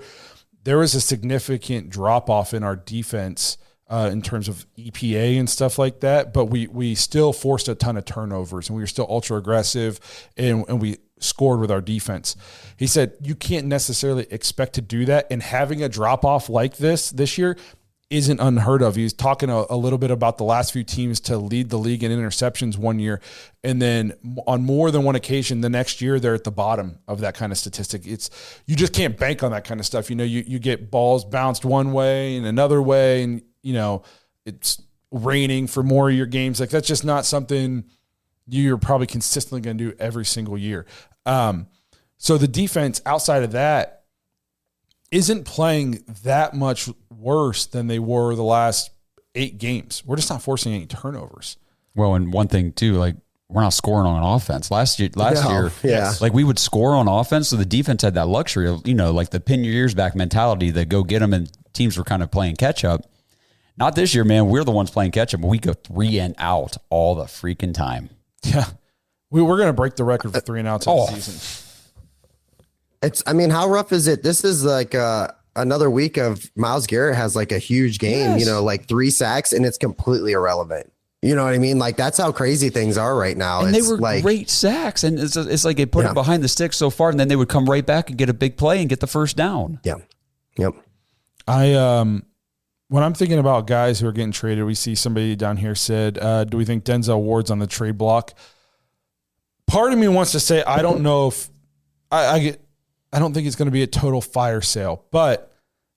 There was a significant drop-off in our defense in terms of EPA and stuff like that, but we still forced a ton of turnovers, and we were still ultra-aggressive, and we scored with our defense. He said you can't necessarily expect to do that, and having a drop-off like this year isn't unheard of. He's talking a little bit about the last few teams to lead the league in interceptions one year, and then on more than one occasion the next year they're at the bottom of that kind of statistic. You just can't bank on that kind of stuff. You get balls bounced one way and another way, and it's raining for more of your games. Like, that's just not something you're probably consistently going to do every single year. So the defense outside of that isn't playing that much worse than they were the last 8 games. We're just not forcing any turnovers. Well, and one thing too, like, we're not scoring on offense. Last year, yeah. like, we would score on offense, so the defense had that luxury of, like the pin your ears back mentality that go get them, and teams were kind of playing catch up. Not this year, man. We're the ones playing catch up, but we go 3 and out all the freaking time. Yeah. We're going to break the record for 3 and outs in the season. How rough is it? This is like another week of Myles Garrett has like a huge game, like 3 sacks, and it's completely irrelevant. You know what I mean? Like, that's how crazy things are right now. And they were like great sacks, and it's like they put it behind the sticks so far, and then they would come right back and get a big play and get the first down. Yeah. Yep. When I'm thinking about guys who are getting traded, we see somebody down here said, do we think Denzel Ward's on the trade block? Part of me wants to say, I don't know if I don't think it's going to be a total fire sale, but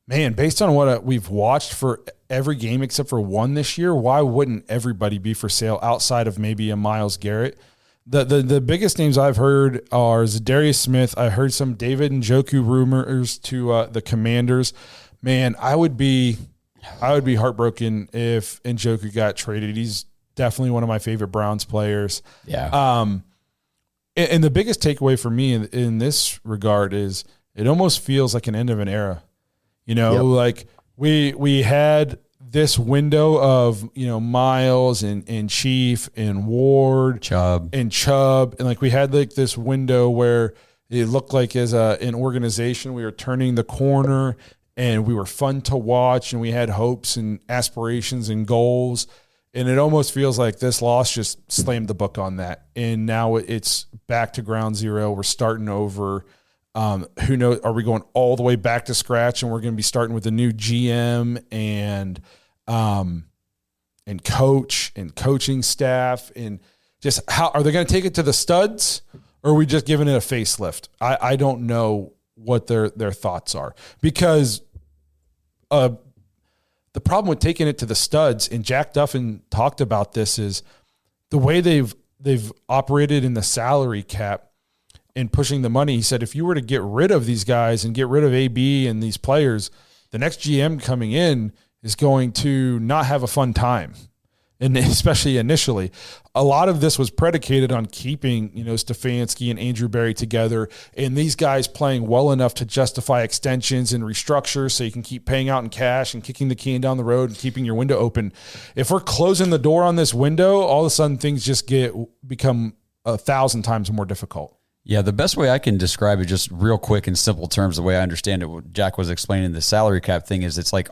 man, based on what we've watched for every game except for one this year, why wouldn't everybody be for sale outside of maybe a Myles Garrett? The biggest names I've heard are Zadarius Smith. I heard some David Njoku rumors to the Commanders. Man, I would be heartbroken if Njoku got traded. He's definitely one of my favorite Browns players. Yeah. And the biggest takeaway for me in this regard is it almost feels like an end of an era. Like we had this window of, Miles and Chief and Ward, Chubb, and like we had like this window where it looked like as an organization we were turning the corner and we were fun to watch and we had hopes and aspirations and goals. And it almost feels like this loss just slammed the book on that. And now it's back to ground zero. We're starting over. Who knows? Are we going all the way back to scratch and we're going to be starting with a new GM and coach and coaching staff, and just how are they going to take it to the studs, or are we just giving it a facelift? I don't know what their thoughts are, because the problem with taking it to the studs, and Jack Duffin talked about this, is the way they've operated in the salary cap and pushing the money. He said, if you were to get rid of these guys and get rid of AB and these players, the next GM coming in is going to not have a fun time. And especially initially, a lot of this was predicated on keeping, Stefanski and Andrew Berry together, and these guys playing well enough to justify extensions and restructure so you can keep paying out in cash and kicking the can down the road and keeping your window open. If we're closing the door on this window, all of a sudden things just become 1,000 times more difficult. Yeah, the best way I can describe it, just real quick in simple terms, the way I understand it, what Jack was explaining the salary cap thing, is it's like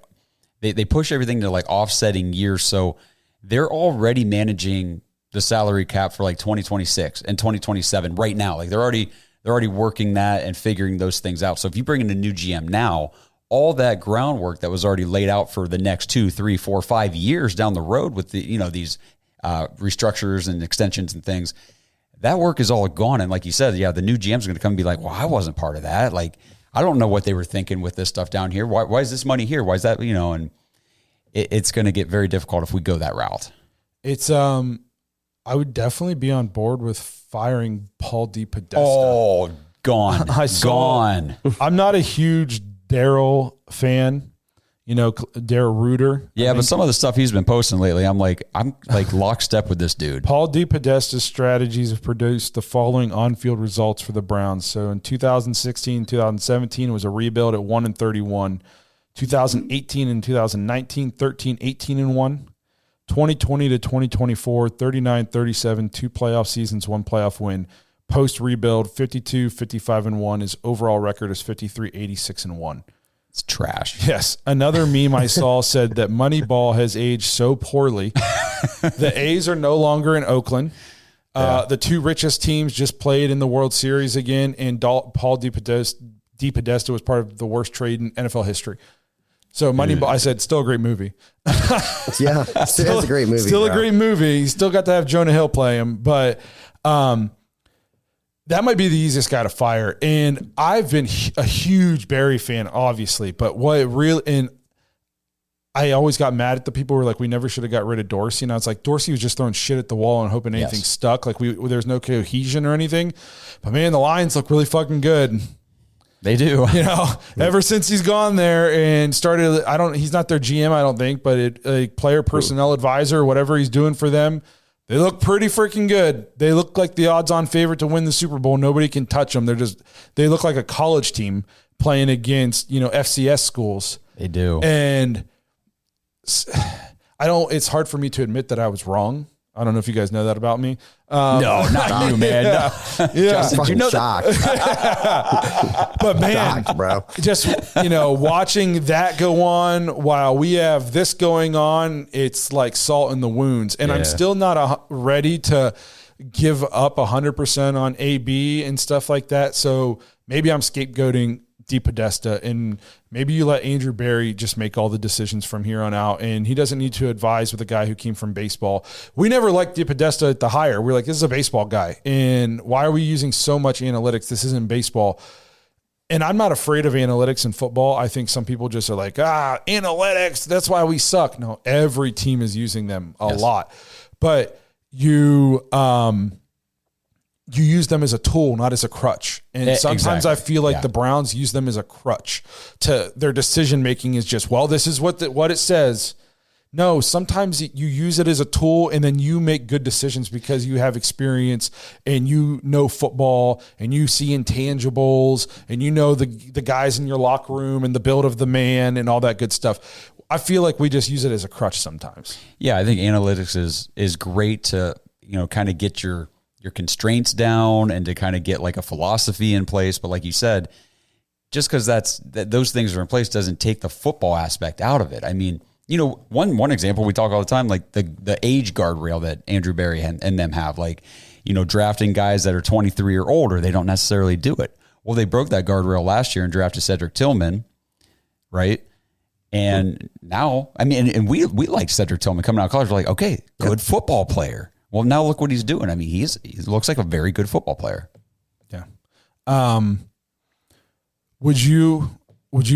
they push everything to like offsetting years. So they're already managing the salary cap for like 2026 and 2027 right now. Like they're already working that and figuring those things out. So if you bring in a new GM now, all that groundwork that was already laid out for the next 2, 3, 4, 5 years down the road with the, these restructures and extensions and things, that work is all gone. And like you said, the new GM's going to come and be like, well, I wasn't part of that. Like, I don't know what they were thinking with this stuff down here. Why is this money here? Why is that, and it's going to get very difficult if we go that route. It's, I would definitely be on board with firing Paul DePodesta. Oh, gone. Gone. I'm not a huge Darryl fan, Darryl Reuter. Yeah, but some of the stuff he's been posting lately, I'm like lockstep with this dude. Paul DePodesta's strategies have produced the following on-field results for the Browns. So in 2016, 2017, it was a rebuild at 1-31. 2018 and 2019, 13, 18-1. 2020 to 2024, 39-37, 2 playoff seasons, 1 playoff win. Post rebuild, 52, 55-1. His overall record is 53, 86-1. It's trash. Yes. Another meme I saw said that Moneyball has aged so poorly. The A's are no longer in Oakland. The 2 richest teams just played in the World Series again, and Paul DePodesta was part of the worst trade in NFL history. So Moneyball, I said, still a great movie. Yeah, it's a great movie. Still a great movie. You still got to have Jonah Hill play him, but that might be the easiest guy to fire. And I've been a huge Barry fan, obviously, but I always got mad at the people who were like, we never should have got rid of Dorsey. And I was like, Dorsey was just throwing shit at the wall and hoping anything stuck. Like there's no cohesion or anything. But man, the Lions look really fucking good. They do. Ever since he's gone there and started, he's not their GM, I don't think, but a player personnel advisor, whatever he's doing for them, they look pretty freaking good. They look like the odds-on favorite to win the Super Bowl. Nobody can touch them. They look like a college team playing against, FCS schools. They do. And it's hard for me to admit that I was wrong. I don't know if you guys know that about me. No, not you, man. Yeah. Justin, fucking shocked. But man, shocked, bro. Just, watching that go on while we have this going on, it's like salt in the wounds. And I'm still not ready to give up 100% on AB and stuff like that. So maybe I'm scapegoating DePodesta, and maybe you let Andrew Berry just make all the decisions from here on out, and he doesn't need to advise with a guy who came from baseball. We never liked DePodesta at the hire. We're like, this is a baseball guy, and why are we using so much analytics? This isn't baseball. And I'm not afraid of analytics in football. I think some people just are like, analytics, that's why we suck. No, every team is using them a lot. But you you use them as a tool, not as a crutch. And sometimes I feel like the Browns use them as a crutch to their decision making is just, well, this is what it says. No, sometimes you use it as a tool and then you make good decisions because you have experience and you know football and you see intangibles and you know the guys in your locker room and the build of the man and all that good stuff. I feel like we just use it as a crutch sometimes. Yeah, I think analytics is great to, kind of get your constraints down and to kind of get like a philosophy in place. But like you said, just because those things are in place doesn't take the football aspect out of it. I mean, one example we talk all the time, like the age guardrail that Andrew Berry and them have, like, drafting guys that are 23 or older, they don't necessarily do it. Well, they broke that guardrail last year and drafted Cedric Tillman, right? And now, I mean, and we like Cedric Tillman coming out of college. We're like, okay, good football player. Well, now look what he's doing. I mean, he looks like a very good football player. Yeah. Would you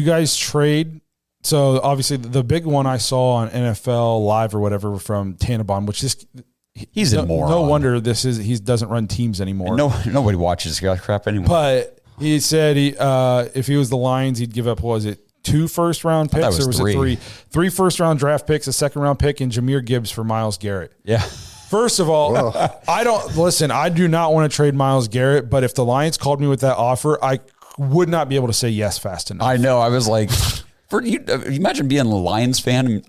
guys trade? So obviously the big one I saw on NFL Live or whatever from Tannenbaum, which is he's a moron. No wonder he doesn't run teams anymore. Nobody watches crap anymore. But he said if he was the Lions, he'd give up, what was it, 2 first-round picks, or was it 3? 3 first-round draft picks, a second-round pick, and Jahmyr Gibbs for Myles Garrett. Yeah. First of all, I do not want to trade Myles Garrett, but if the Lions called me with that offer, I would not be able to say yes fast enough. I know. I was like, imagine being a Lions fan.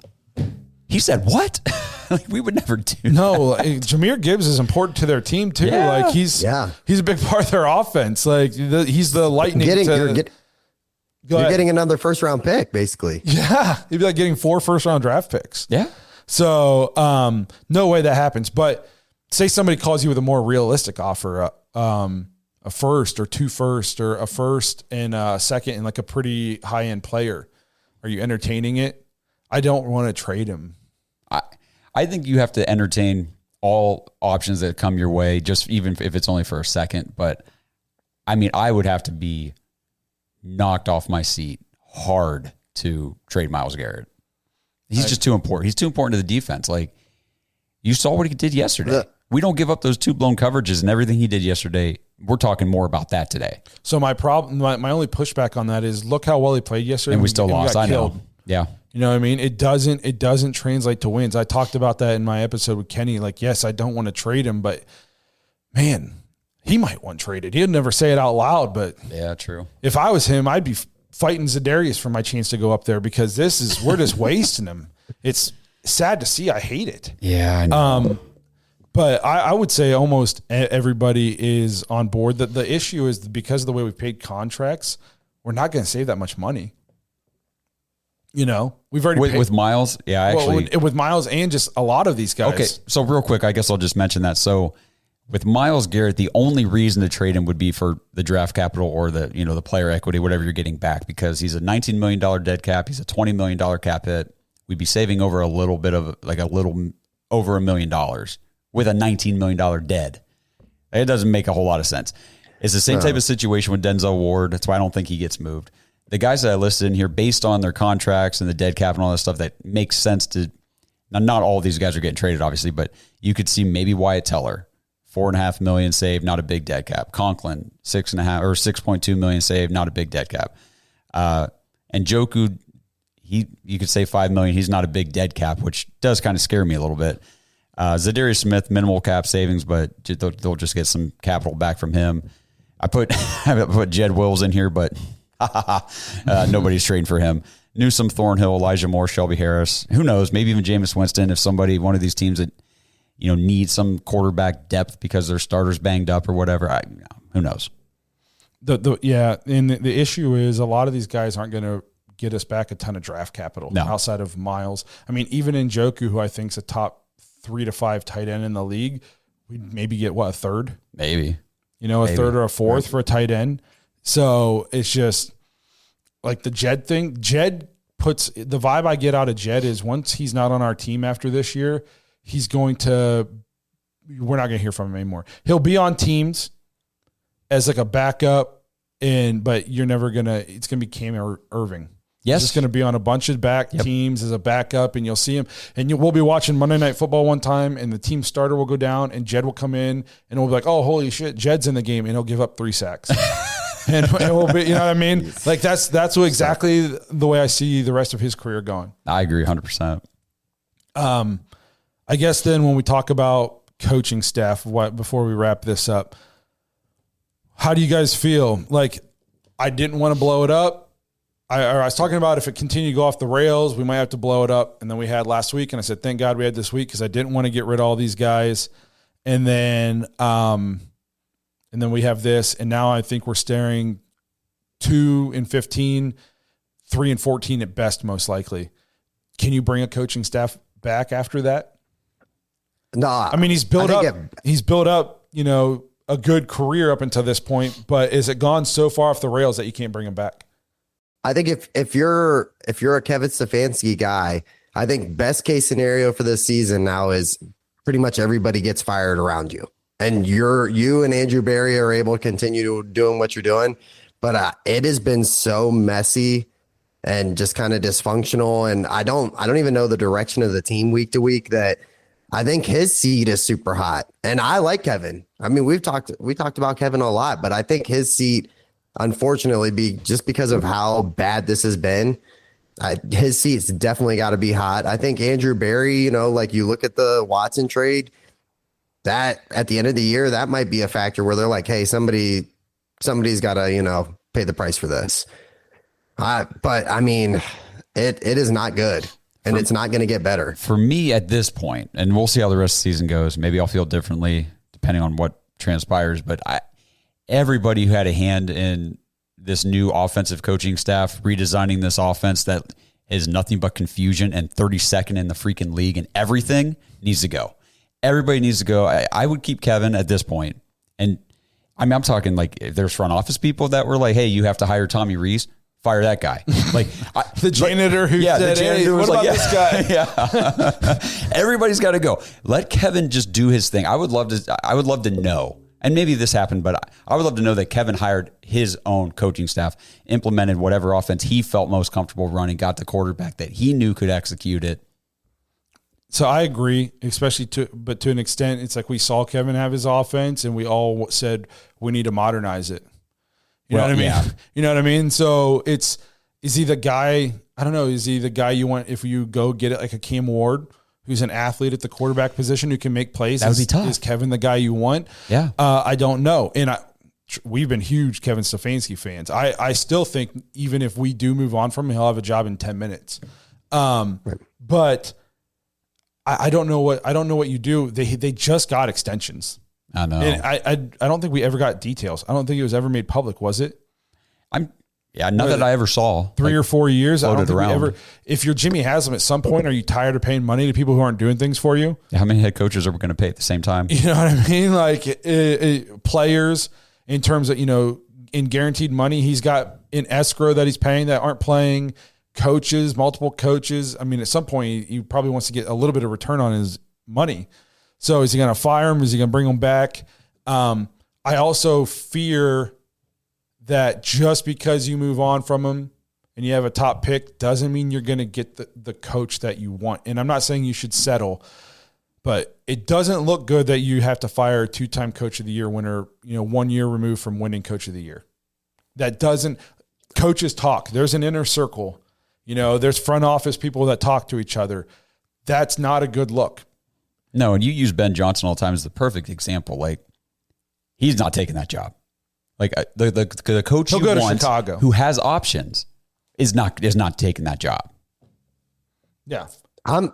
He said, what? Like, we would never do that. No, Jahmyr Gibbs is important to their team too. Yeah. Like he's a big part of their offense. Like he's the lightning. You're getting another first-round pick, basically. Yeah, it'd be like getting 4 first-round draft picks. Yeah. So no way that happens. But say somebody calls you with a more realistic offer, a first or 2 firsts or a first and a second and like a pretty high-end player. Are you entertaining it? I don't want to trade him. I think you have to entertain all options that come your way, just even if it's only for a second. But I mean, I would have to be knocked off my seat hard to trade Myles Garrett. He's just too important. He's too important to the defense. Like, you saw what he did yesterday. We don't give up those 2 blown coverages and everything he did yesterday. We're talking more about that today. So my only pushback on that is look how well he played yesterday. And we still lost. I know. Yeah. You know what I mean? It doesn't translate to wins. I talked about that in my episode with Kenny. Like, yes, I don't want to trade him, but man, he might want traded. He'd never say it out loud, but yeah, true. If I was him, I'd be fighting Za'Darius for my chance to go up there because we're just wasting him. It's sad to see. I hate it. Yeah, I know. But I would say almost everybody is on board. That the issue is because of the way we paid contracts, we're not going to save that much money. We've already with Myles. Yeah, with Myles and just a lot of these guys. Okay, so real quick, I guess I'll just mention that. So with Myles Garrett, the only reason to trade him would be for the draft capital or the player equity, whatever you're getting back, because he's a $19 million dead cap. He's a $20 million cap hit. We'd be saving over a little over $1 million with a $19 million dead. It doesn't make a whole lot of sense. It's the same type of situation with Denzel Ward. That's why I don't think he gets moved. The guys that I listed in here, based on their contracts and the dead cap and all that stuff, that makes sense to. Now, not all of these guys are getting traded, obviously, but you could see maybe Wyatt Teller, $4.5 million saved, not a big dead cap. Conklin, $6.2 million saved, not a big dead cap. And Njoku, you could say $5 million. He's not a big dead cap, which does kind of scare me a little bit. Za'Darius Smith, minimal cap savings, but they'll just get some capital back from him. I put Jed Wills in here, but nobody's trading for him. Newsome, Thornhill, Elijah Moore, Shelby Harris. Who knows? Maybe even Jamus Winston. If one of these teams that needs some quarterback depth because their starter's banged up or whatever, who knows? And the issue is a lot of these guys aren't going to get us back a ton of draft capital outside of Myles. I mean, even Njoku, who I think is a top 3 to 5 tight end in the league, we'd maybe get a third, maybe a third or a fourth for a tight end. So it's just like the Jed thing. Jed puts the vibe I get out of Jed is once he's not on our team after this year, we're not going to hear from him anymore. He'll be on teams as like a backup, but you're never going to, it's going to be Cam Irving. He's just going to be on a bunch of back teams as a backup, and you'll see him. And we'll be watching Monday Night Football one time, and the team starter will go down, and Jed will come in, and we'll be like, oh, holy shit, Jed's in the game, and he'll give up 3 sacks. and we'll be, you know what I mean? Like, that's exactly the way I see the rest of his career going. I agree 100%. I guess then when we talk about coaching staff, before we wrap this up, how do you guys feel? Like, I didn't want to blow it up. I was talking about if it continued to go off the rails, we might have to blow it up. And then we had last week, and I said, thank God we had this week because I didn't want to get rid of all these guys. And then we have this, and now I think we're staring 2-15, 3-14 at best, most likely. Can you bring a coaching staff back after that? No, I mean, he's built up, you know, a good career up until this point, but is it gone so far off the rails that you can't bring him back? I think if you're a Kevin Stefanski guy, I think best case scenario for this season now is pretty much everybody gets fired around you, and you and Andrew Berry are able to continue doing what you're doing. But it has been so messy and just kind of dysfunctional, and I don't even know the direction of the team week to week. That I think his seat is super hot, and I like Kevin. I mean, we talked about Kevin a lot, but I think his seat, unfortunately, just because of how bad this has been, his seat's definitely got to be hot. I think Andrew Berry, you know, like you look at the Watson trade, that at the end of the year, that might be a factor where they're like, hey, somebody's got to, you know, pay the price for this. But I mean, it is not good, and it's not going to get better. For me at this point, and we'll see how the rest of the season goes. Maybe I'll feel differently depending on what transpires, but everybody who had a hand in this new offensive coaching staff, redesigning this offense that is nothing but confusion and 32nd in the freaking league and everything, needs to go. Everybody needs to go. I would keep Kevin at this point. And I mean, I'm talking like if there's front office people that were like, hey, you have to hire Tommy Rees, fire that guy. Like the janitor who said, hey, what about this guy? Yeah. Everybody's got to go. Let Kevin just do his thing. I would love to know. And maybe this happened, but I would love to know that Kevin hired his own coaching staff, implemented whatever offense he felt most comfortable running, got the quarterback that he knew could execute it. So I agree, especially but to an extent, it's like we saw Kevin have his offense and we all said we need to modernize it. You know what I mean? Yeah. You know what I mean? So is he the guy, I don't know, is he the guy you want if you go get it like a Cam Ward, who's an athlete at the quarterback position who can make plays? That would be tough. Is Kevin the guy you want? Yeah. I don't know. And we've been huge Kevin Stefanski fans. I still think even if we do move on from him, he'll have a job in 10 minutes. But I don't know what you do. They just got extensions. I know. And I don't think we ever got details. I don't think it was ever made public, was it? Not that I ever saw. 3 or 4 years. I don't think around. we ever. If you're Jimmy Haslam, at some point, are you tired of paying money to people who aren't doing things for you? How many head coaches are we going to pay at the same time? You know what I mean? Like players in terms of, you know, in guaranteed money, he's got in escrow that he's paying that aren't playing. Coaches, multiple coaches. I mean, at some point, he probably wants to get a little bit of return on his money. So is he going to fire him? Is he going to bring him back? I also fear that just because you move on from him and you have a top pick doesn't mean you're going to get the coach that you want. And I'm not saying you should settle, but it doesn't look good that you have to fire a 2-time coach of the year winner, you know, 1 year removed from winning coach of the year. That doesn't – coaches talk. There's an inner circle. You know, there's front office people that talk to each other. That's not a good look. No, and you use Ben Johnson all the time as the perfect example. Like, he's not taking that job. Like the coach you want, Chicago, who has options, is not taking that job. Yeah, I'm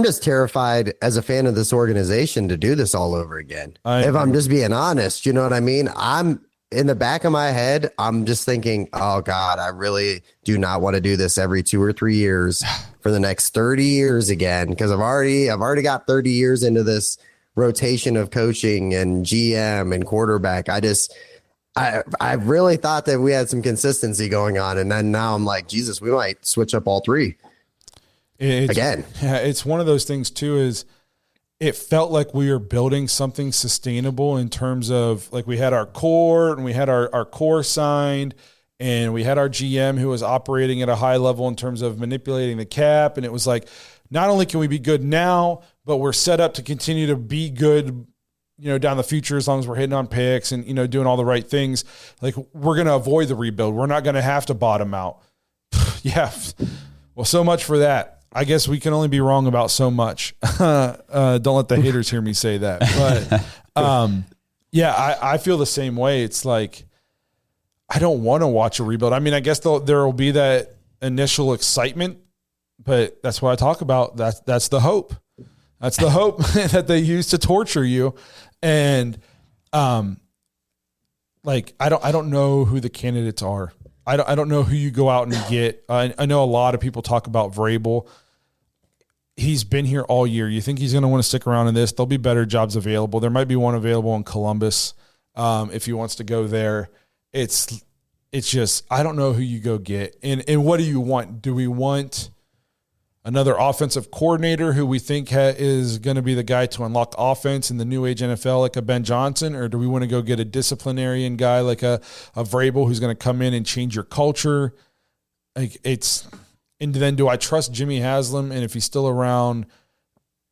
just terrified as a fan of this organization to do this all over again. If I'm just being honest, you know what I mean? I'm in the back of my head, I'm just thinking, oh God, I really do not want to do this every 2 or 3 years for the next 30 years again. Because I've already got 30 years into this rotation of coaching and GM and quarterback. I really thought that we had some consistency going on. And then now I'm like, Jesus, we might switch up all three again. Yeah, it's one of those things too, is it felt like we were building something sustainable in terms of like we had our core and we had our core signed and we had our GM who was operating at a high level in terms of manipulating the cap. And it was like, not only can we be good now, but we're set up to continue to be good, down the future, as long as we're hitting on picks and, doing all the right things. Like, we're going to avoid the rebuild. We're not going to have to bottom out. Yeah. Well, so much for that. I guess we can only be wrong about so much. Don't let the haters hear me say that. But yeah, I feel the same way. It's like, I don't want to watch a rebuild. I mean, I guess there will be that initial excitement, but that's what I talk about. That's the hope. That's the hope that they use to torture you. And like, I don't know who the candidates are. I don't know who you go out and get. I know a lot of people talk about Vrabel. He's been here all year. You think he's going to want to stick around in this? There'll be better jobs available. There might be one available in Columbus if he wants to go there. It's just, I don't know who you go get. And what do you want? Do we want another offensive coordinator who we think is going to be the guy to unlock offense in the new age NFL, like a Ben Johnson? Or do we want to go get a disciplinarian guy like a Vrabel who's going to come in and change your culture? Like, and then do I trust Jimmy Haslam? And if he's still around,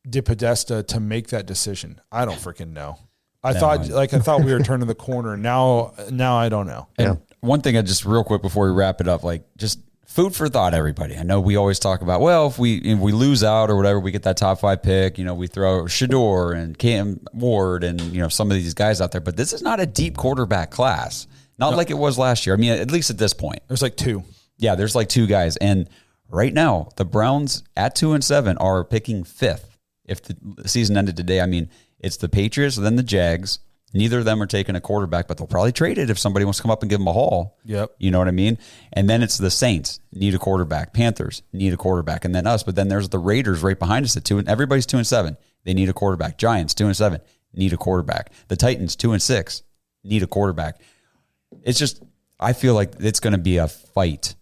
DePodesta to make that decision? I don't freaking know. I thought we were turning the corner. Now I don't know. And one thing I just real quick before we wrap it up, like, just food for thought, everybody. I know we always talk about, well, if we lose out or whatever, we get that top 5 pick, we throw Shador and Cam Ward and, some of these guys out there, but this is not a deep quarterback class. Not like it was last year. I mean, at least at this point. There's like 2. Yeah, there's like 2 guys. And right now, the Browns at 2-7 are picking 5th. If the season ended today, I mean, it's the Patriots, then the Jags. Neither of them are taking a quarterback, but they'll probably trade it if somebody wants to come up and give them a haul. Yep. You know what I mean? And then it's the Saints, need a quarterback. Panthers, need a quarterback. And then us. But then there's the Raiders right behind us at 2. And everybody's 2-7. They need a quarterback. Giants, 2-7, need a quarterback. The Titans, 2-6, need a quarterback. It's just, I feel like it's going to be a fight.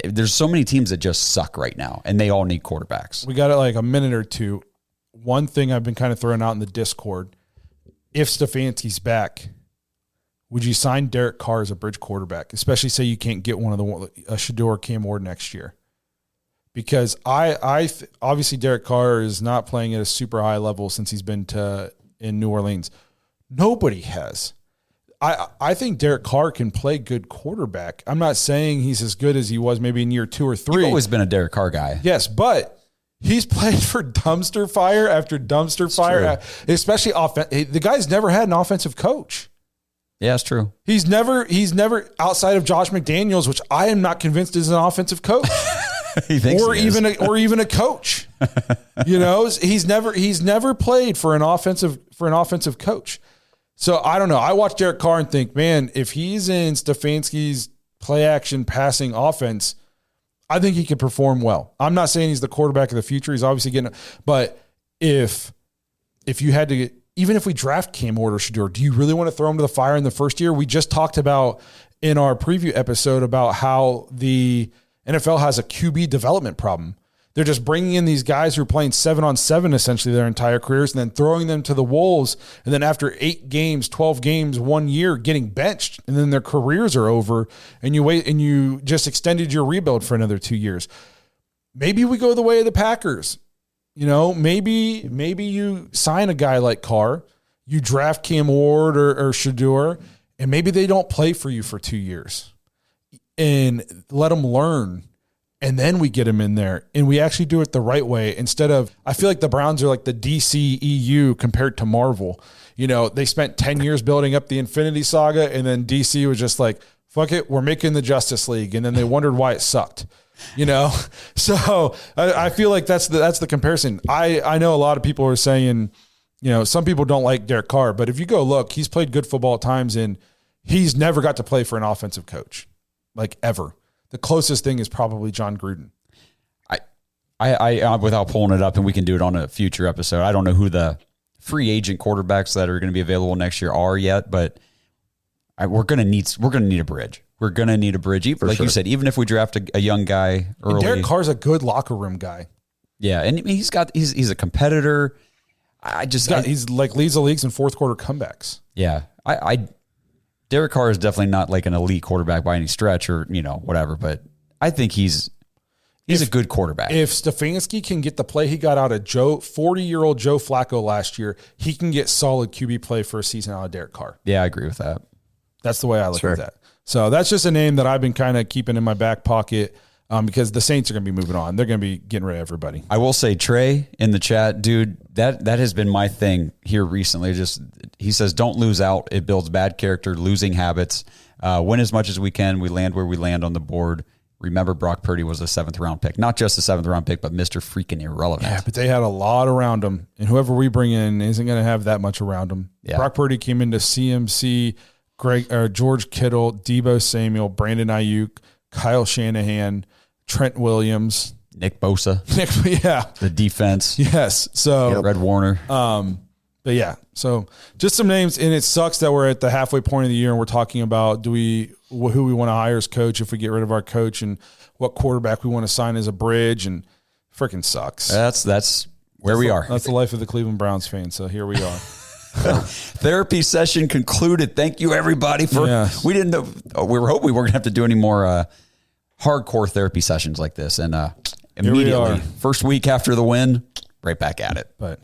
There's so many teams that just suck right now, and they all need quarterbacks. We got it like a minute or two. One thing I've been kind of throwing out in the Discord, if Stefanski's back, would you sign Derek Carr as a bridge quarterback, especially say you can't get one of a Shador Cam Ward next year? Because obviously Derek Carr is not playing at a super high level since he's been in New Orleans. Nobody has. I think Derek Carr can play good quarterback. I'm not saying he's as good as he was maybe in year 2 or 3. You've always been a Derek Carr guy. Yes, but he's played for dumpster fire after dumpster fire, especially the guy's never had an offensive coach. Yeah, it's true. He's never outside of Josh McDaniels, which I am not convinced is an offensive coach. He thinks or even a coach. He's never played for an offensive coach. So I don't know. I watch Derek Carr and think, man, if he's in Stefanski's play action passing offense, I think he could perform well. I'm not saying he's the quarterback of the future. He's obviously but if you had to, even if we draft Cam Ward or Shador, do you really want to throw him to the fire in the first year? We just talked about in our preview episode about how the NFL has a QB development problem. They're just bringing in these guys who are playing 7-on-7 essentially their entire careers and then throwing them to the wolves. And then after 8 games, 12 games, 1 year, getting benched, and then their careers are over, and you wait and you just extended your rebuild for another 2 years. Maybe we go the way of the Packers. Maybe you sign a guy like Carr, you draft Cam Ward or Shador, and maybe they don't play for you for 2 years and let them learn. And then we get him in there and we actually do it the right way instead of, I feel like the Browns are like the DCEU compared to Marvel. They spent 10 years building up the Infinity Saga and then DC was just like, fuck it, we're making the Justice League. And then they wondered why it sucked, So I feel like that's the comparison. I know a lot of people are saying, some people don't like Derek Carr, but if you go look, he's played good football at times and he's never got to play for an offensive coach, like ever. The closest thing is probably John Gruden. I without pulling it up, and we can do it on a future episode, I don't know who the free agent quarterbacks that are going to be available next year are yet, but we're going to need a bridge. We're going to need a bridge. You said, even if we draft a young guy early. And Derek Carr's a good locker room guy. Yeah, and he's a competitor. He's like leads the leagues in fourth quarter comebacks. Yeah, Derek Carr is definitely not like an elite quarterback by any stretch or, whatever, but I think he's a good quarterback. If Stefanski can get the play he got out of 40-year-old Joe Flacco last year, he can get solid QB play for a season out of Derek Carr. Yeah, I agree with that. That's the way I look at that. So that's just a name that I've been kind of keeping in my back pocket because the Saints are going to be moving on. They're going to be getting rid of everybody. I will say, Trey in the chat, dude, that has been my thing here recently. He says, don't lose out. It builds bad character, losing habits. Win as much as we can. We land where we land on the board. Remember, Brock Purdy was a 7th-round pick. Not just a 7th-round pick, but Mr. freaking irrelevant. Yeah, but they had a lot around him, and whoever we bring in isn't going to have that much around him. Yeah. Brock Purdy came into CMC, George Kittle, Deebo Samuel, Brandon Ayuk, Kyle Shanahan, Trent Williams. Nick Bosa. Yeah. The defense. Yes. So Red Warner. But yeah, so just some names, and it sucks that we're at the halfway point of the year and we're talking about who we want to hire as coach if we get rid of our coach and what quarterback we want to sign as a bridge, and freaking sucks. That's where we are. That's the life of the Cleveland Browns fan. So here we are. Therapy session concluded. Thank you, everybody. We didn't know. We were hoping we weren't going to have to do any more hardcore therapy sessions like this, and immediately first week after the win, right back at it. But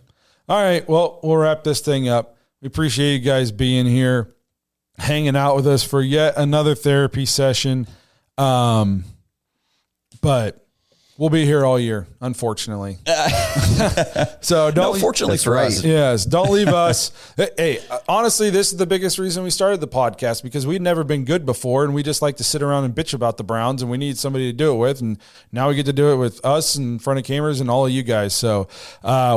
all right, well, we'll wrap this thing up. We appreciate you guys being here, hanging out with us for yet another therapy session. But we'll be here all year, unfortunately. So don't. Fortunately for us. Yes, don't leave us. Hey, honestly, this is the biggest reason we started the podcast, because we'd never been good before, and we just like to sit around and bitch about the Browns, and we need somebody to do it with. And now we get to do it with us in front of cameras and all of you guys. So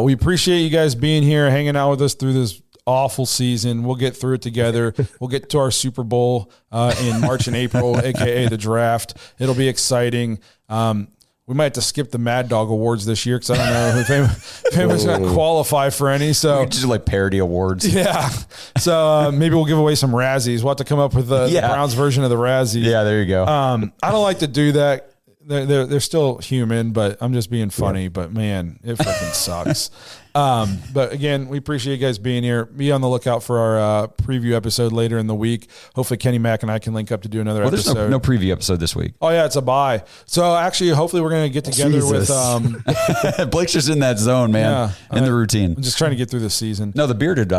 we appreciate you guys being here, hanging out with us through this awful season. We'll get through it together. We'll get to our Super Bowl in March and April, aka the draft. It'll be exciting. We might have to skip the Mad Dog Awards this year because I don't know if anyone's going to qualify for any. So we could just do like parody awards. Yeah. So maybe we'll give away some Razzies. We'll have to come up with the Browns version of the Razzies. Yeah, there you go. I don't like to do that. They're still human, but I'm just being funny. Yeah. But man, it freaking sucks. But again, we appreciate you guys being here. Be on the lookout for our preview episode later in the week. Hopefully Kenny Mack and I can link up to do another episode. There's no preview episode this week. Oh yeah, it's a bye. So actually, hopefully we're going to get together with Blake's just in that zone, man, in the routine. I'm just trying to get through the season. No, the Bearded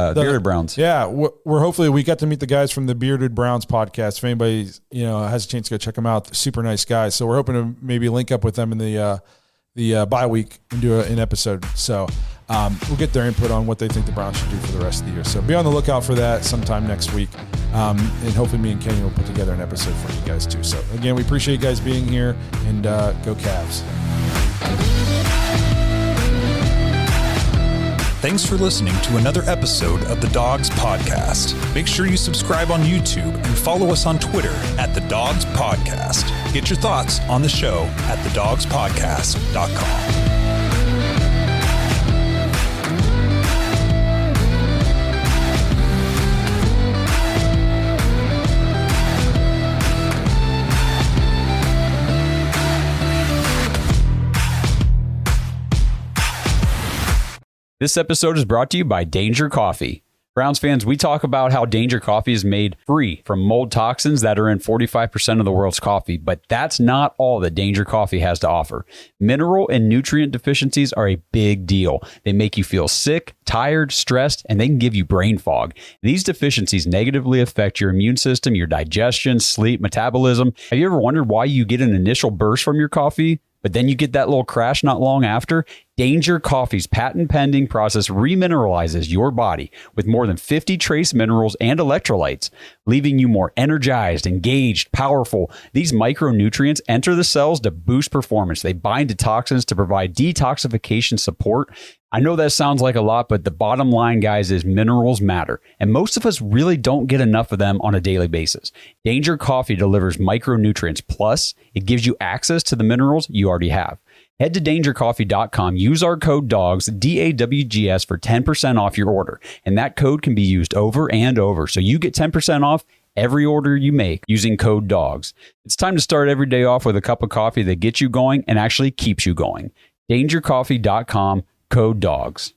Browns. Yeah, we're hopefully we got to meet the guys from the Bearded Browns podcast. If anybody has a chance to go check them out, super nice guys. So we're hoping to maybe link up with them in the bye week and do an episode. So we'll get their input on what they think the Browns should do for the rest of the year. So be on the lookout for that sometime next week. And hopefully me and Kenny will put together an episode for you guys too. So again, we appreciate you guys being here, and go Cavs. Thanks for listening to another episode of the Dogs Podcast. Make sure you subscribe on YouTube and follow us on Twitter at the Dogs Podcast. Get your thoughts on the show at thedogspodcast.com. This episode is brought to you by Danger Coffee. Browns fans, we talk about how Danger Coffee is made free from mold toxins that are in 45% of the world's coffee, but that's not all that Danger Coffee has to offer. Mineral and nutrient deficiencies are a big deal. They make you feel sick, tired, stressed, and they can give you brain fog. These deficiencies negatively affect your immune system, your digestion, sleep, metabolism. Have you ever wondered why you get an initial burst from your coffee, but then you get that little crash not long after? Danger Coffee's patent-pending process remineralizes your body with more than 50 trace minerals and electrolytes, leaving you more energized, engaged, powerful. These micronutrients enter the cells to boost performance. They bind to toxins to provide detoxification support. I know that sounds like a lot, but the bottom line, guys, is minerals matter, and most of us really don't get enough of them on a daily basis. Danger Coffee delivers micronutrients, plus it gives you access to the minerals you already have. Head to dangercoffee.com, use our code DAWGS, DAWGS, for 10% off your order. And that code can be used over and over. So you get 10% off every order you make using code DAWGS. It's time to start every day off with a cup of coffee that gets you going and actually keeps you going. Dangercoffee.com, code DAWGS.